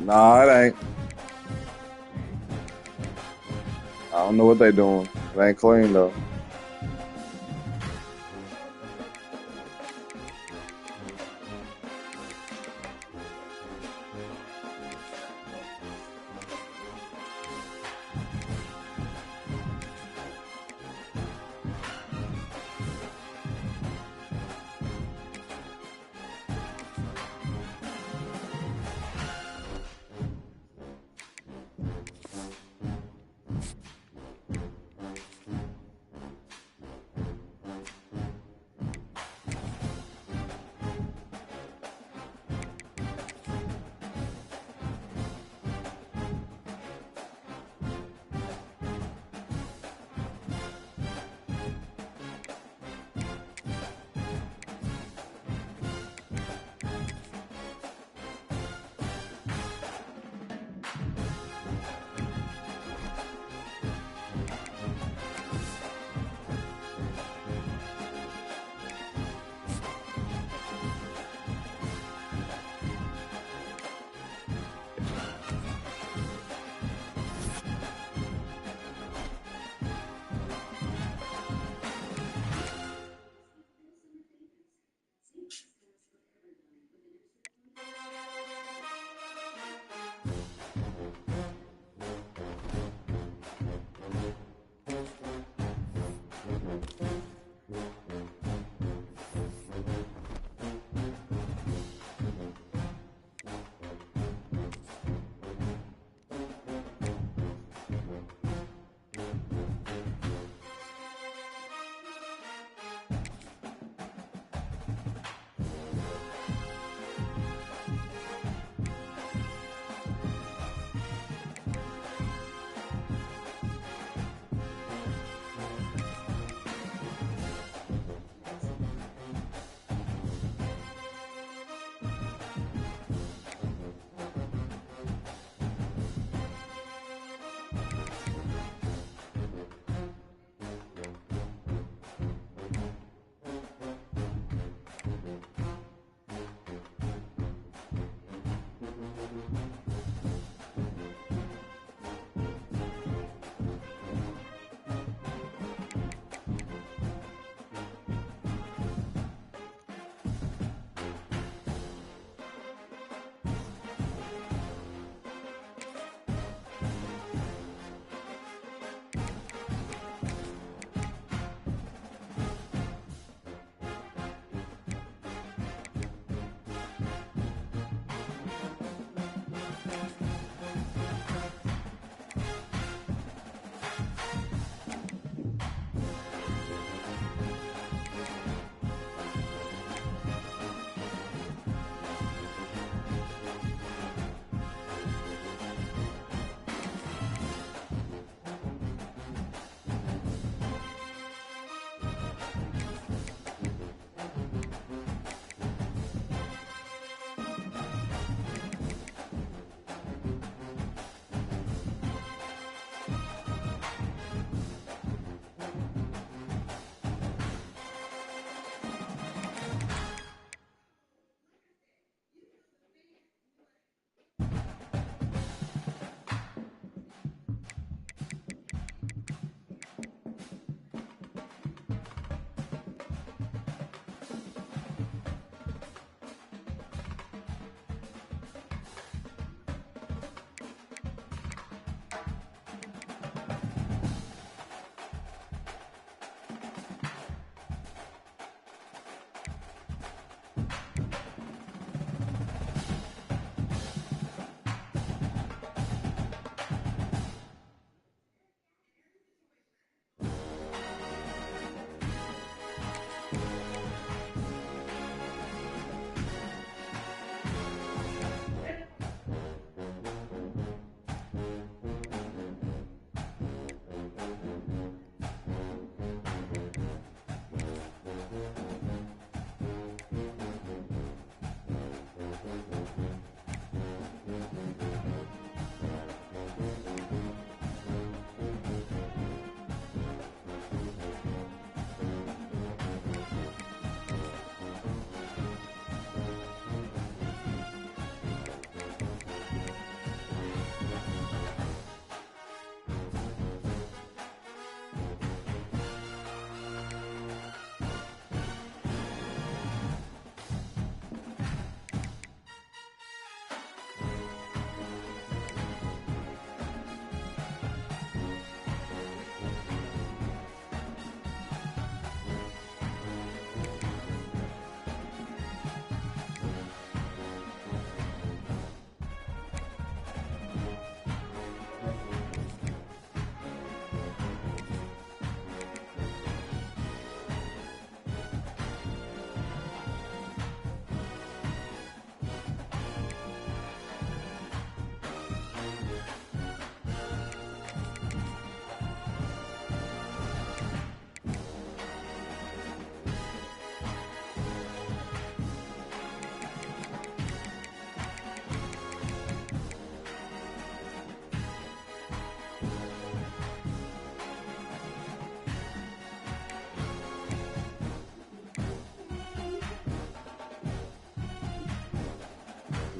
Nah, it ain't. I don't know what they doing. It ain't clean though.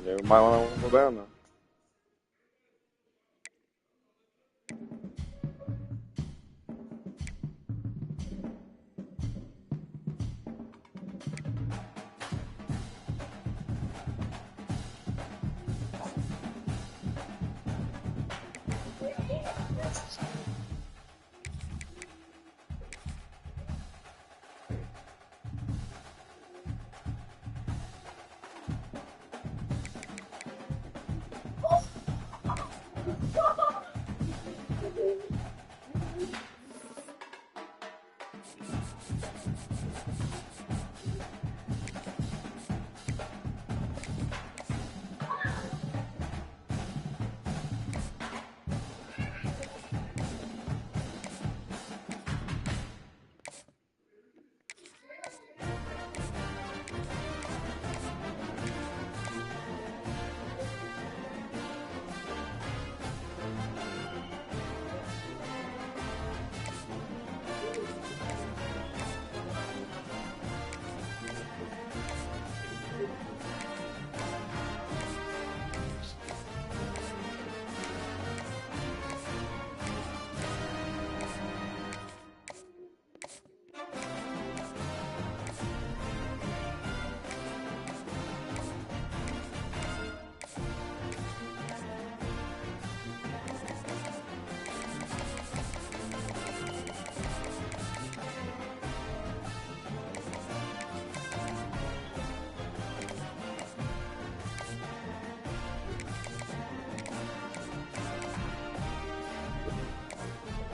Yeah, we might want to go down now.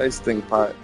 They stink pot.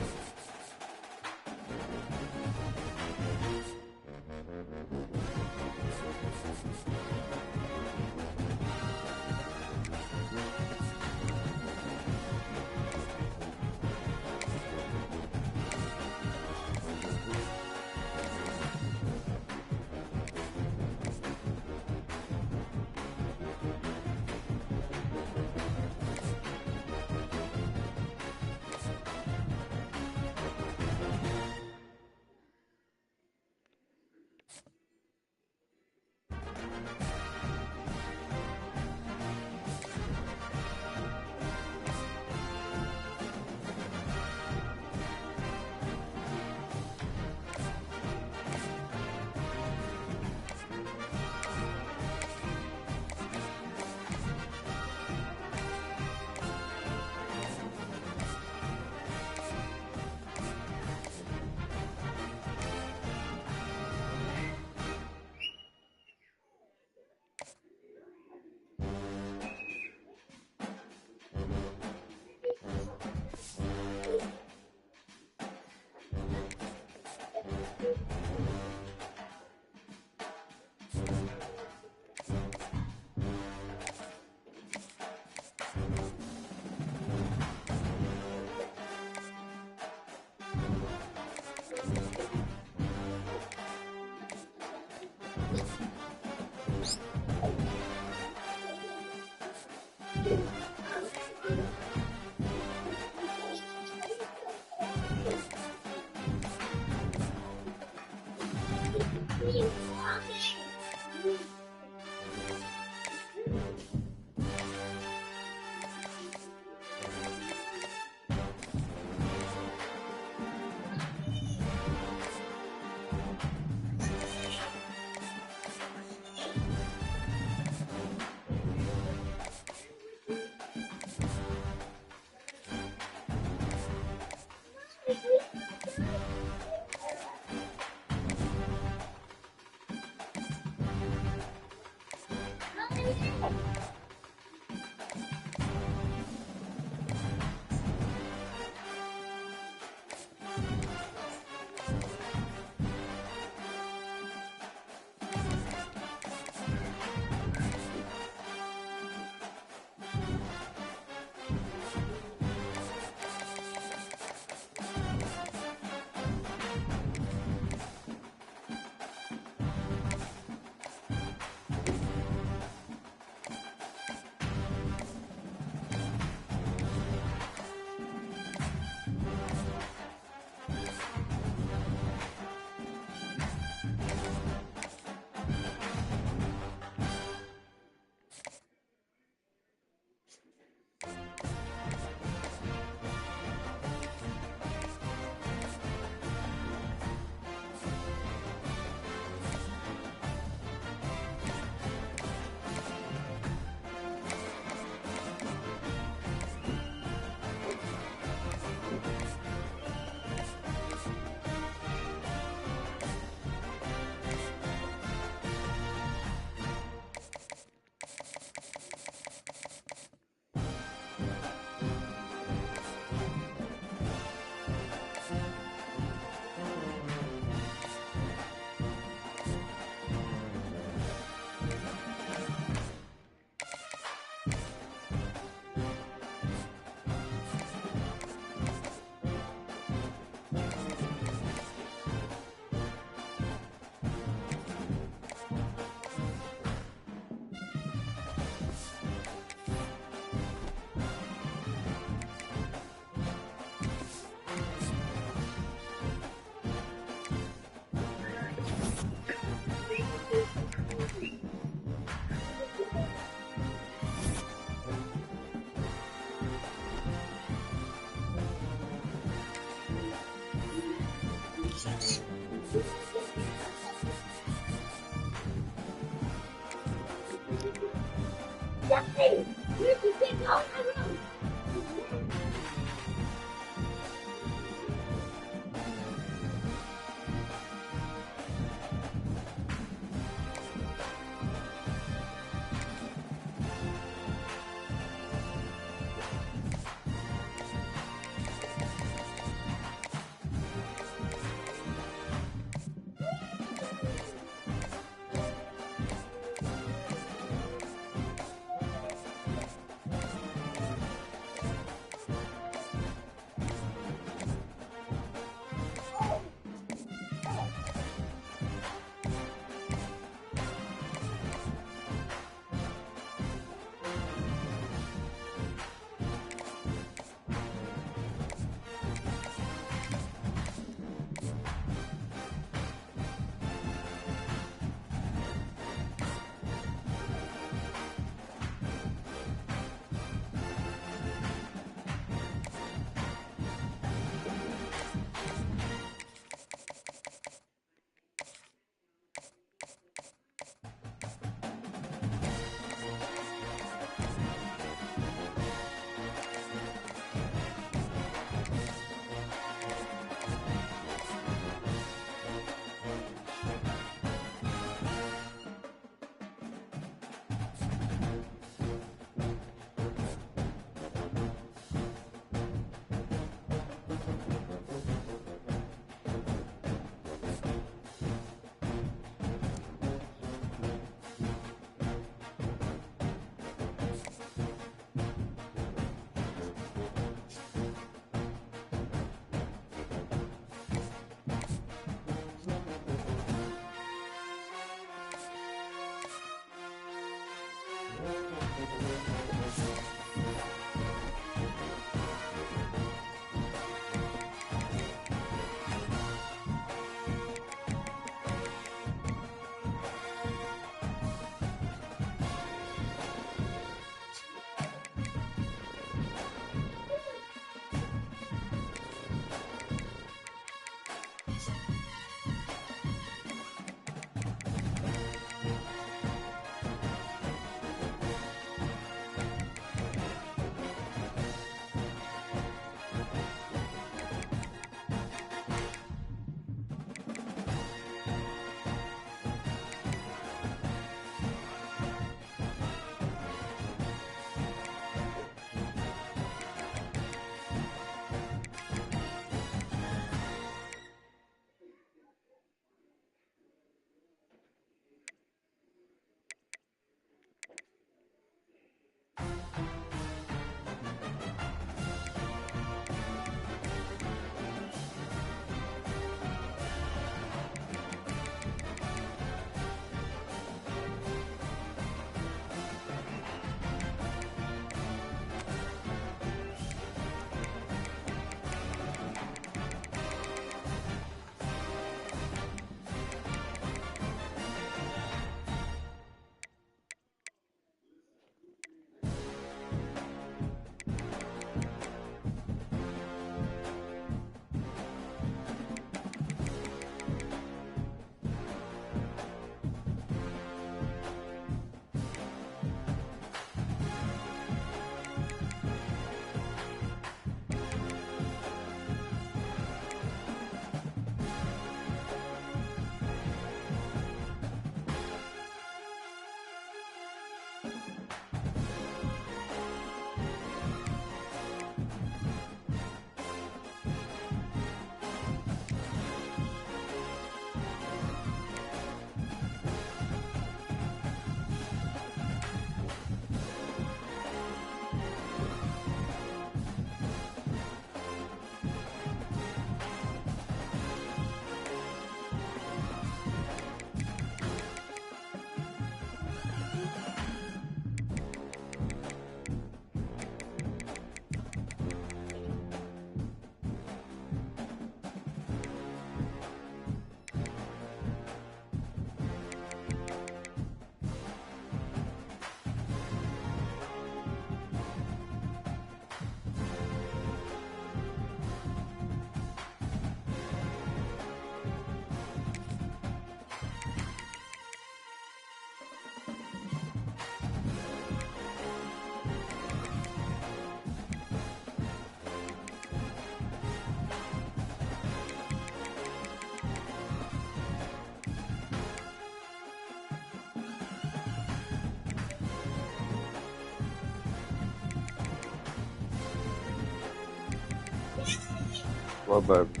What, baby?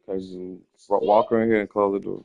Okay, just walk her in here and close the door.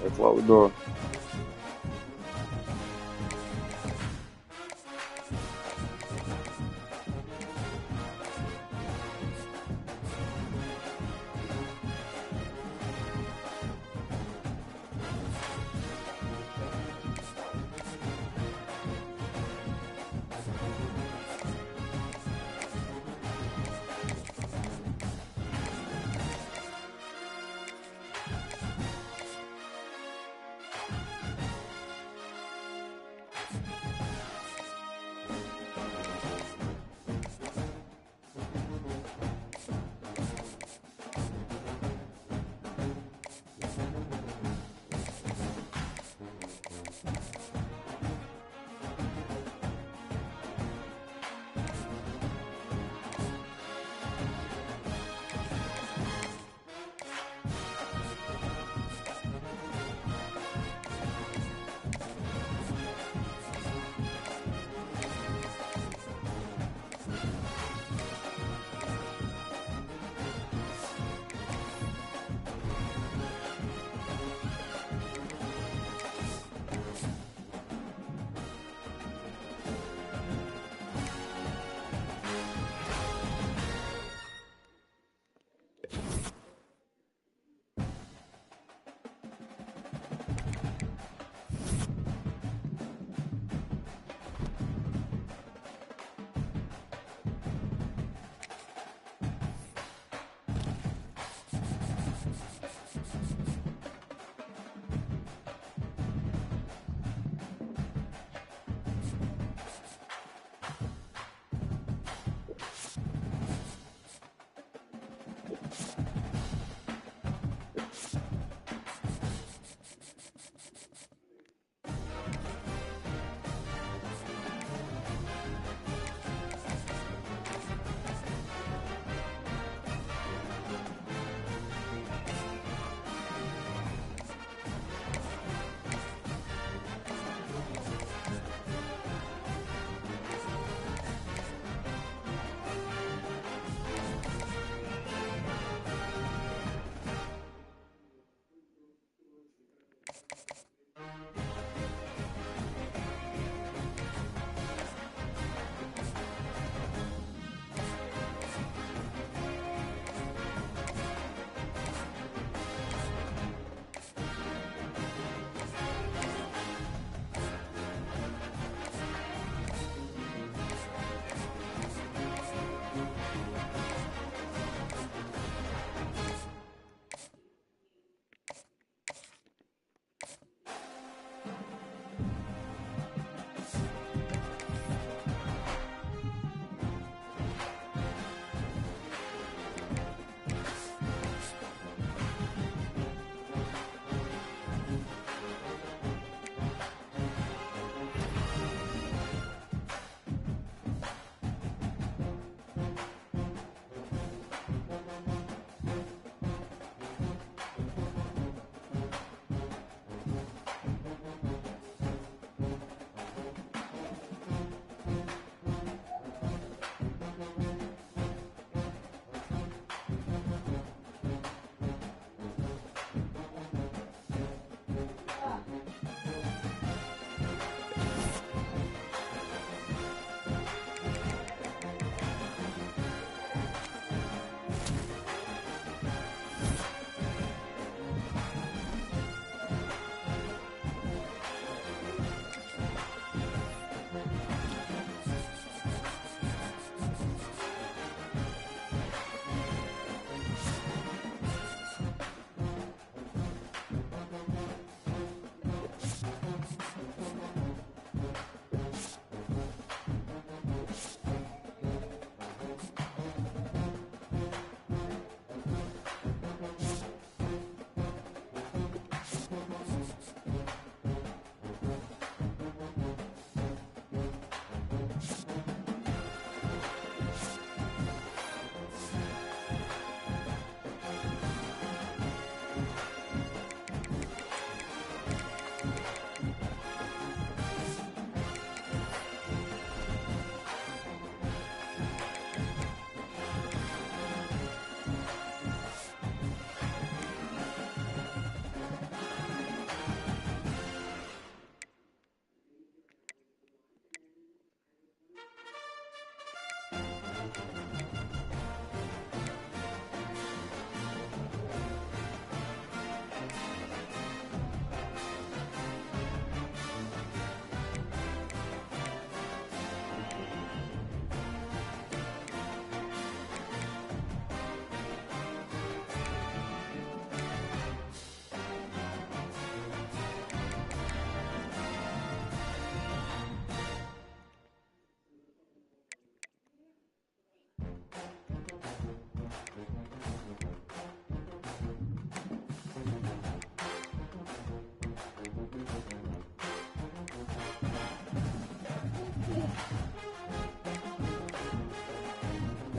Let's close the door.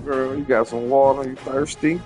Girl, you got some water? You thirsty?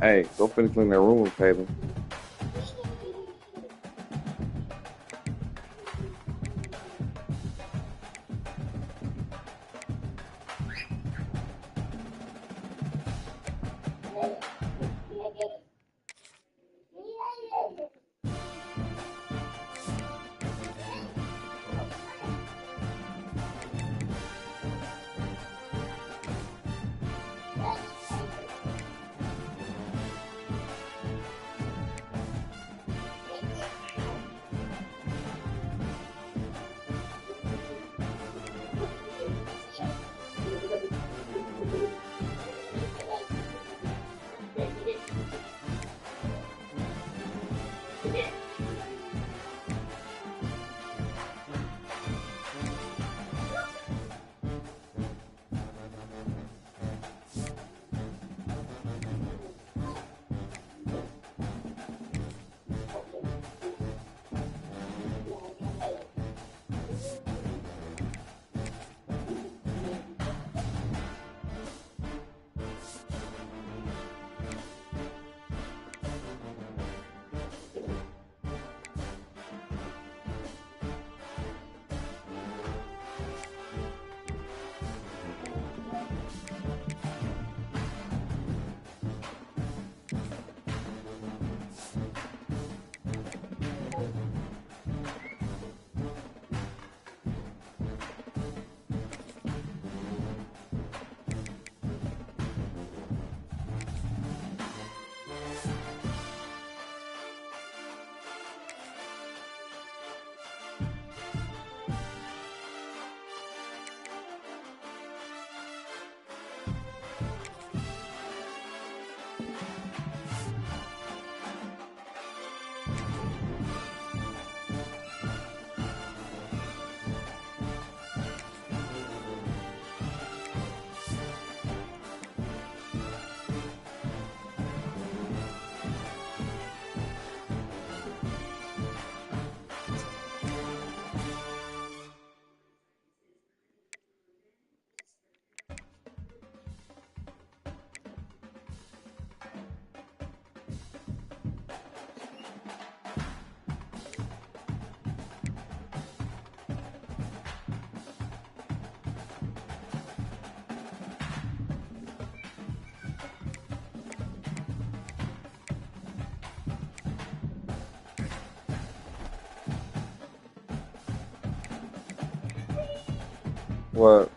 Hey, go finish cleaning that room, Taylor. What?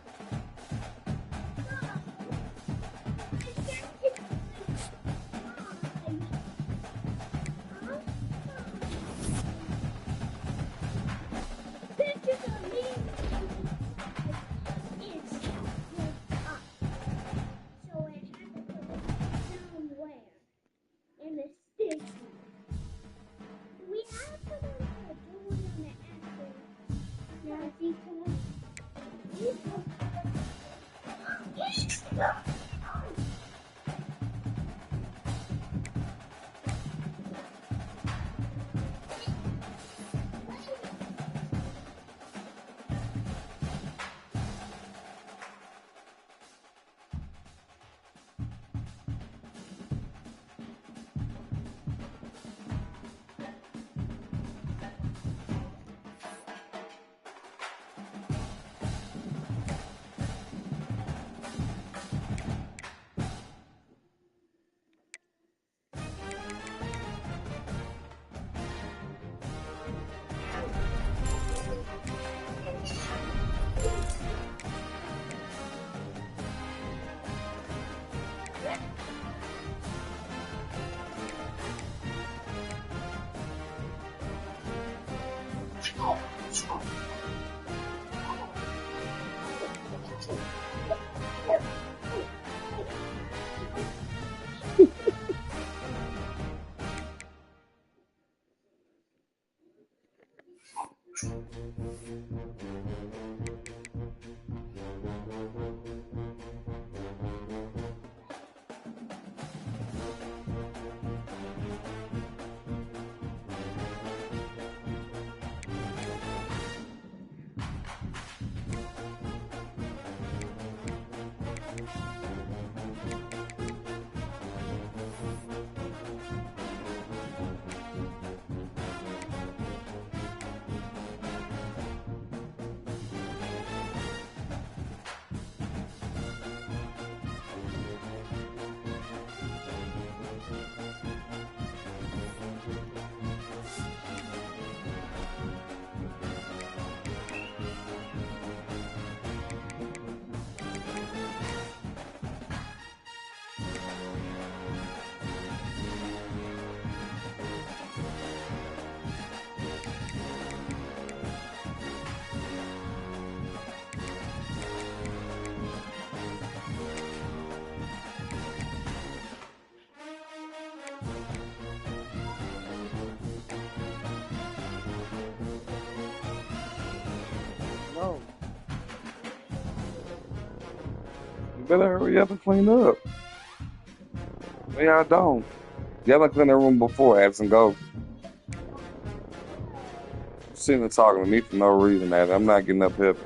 No. You better hurry up and clean up. Maybe I don't. Y'all done cleaned that room before, Addison. Go. Sitting and talking to me for no reason, man. I'm not getting up here.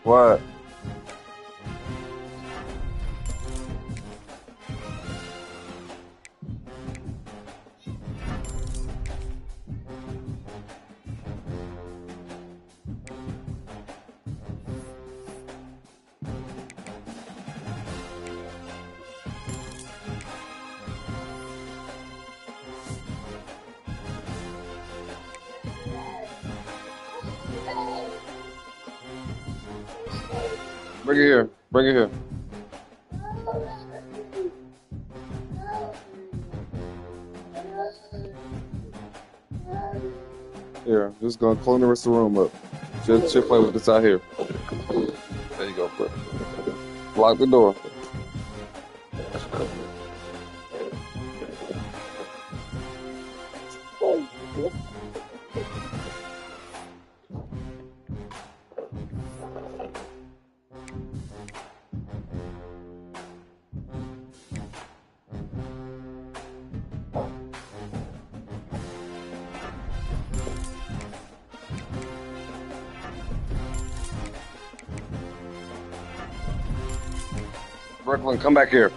What? Bring it here. Bring it here. Here, just gonna clean the rest of the room up. Just play with this out here. There you go, bro. Lock the door. Brooklyn, come back here.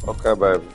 Okay, baby.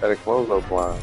Got a close-up line.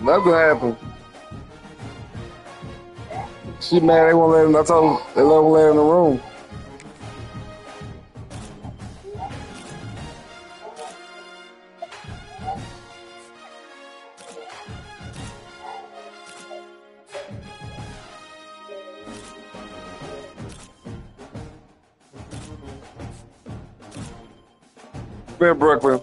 Nothing happened. She mad they won't let him. I told her they won't let her in the room. Come here, Brooklyn.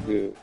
good.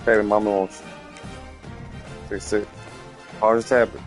Patty Mama wants 6-6. Hardest happened.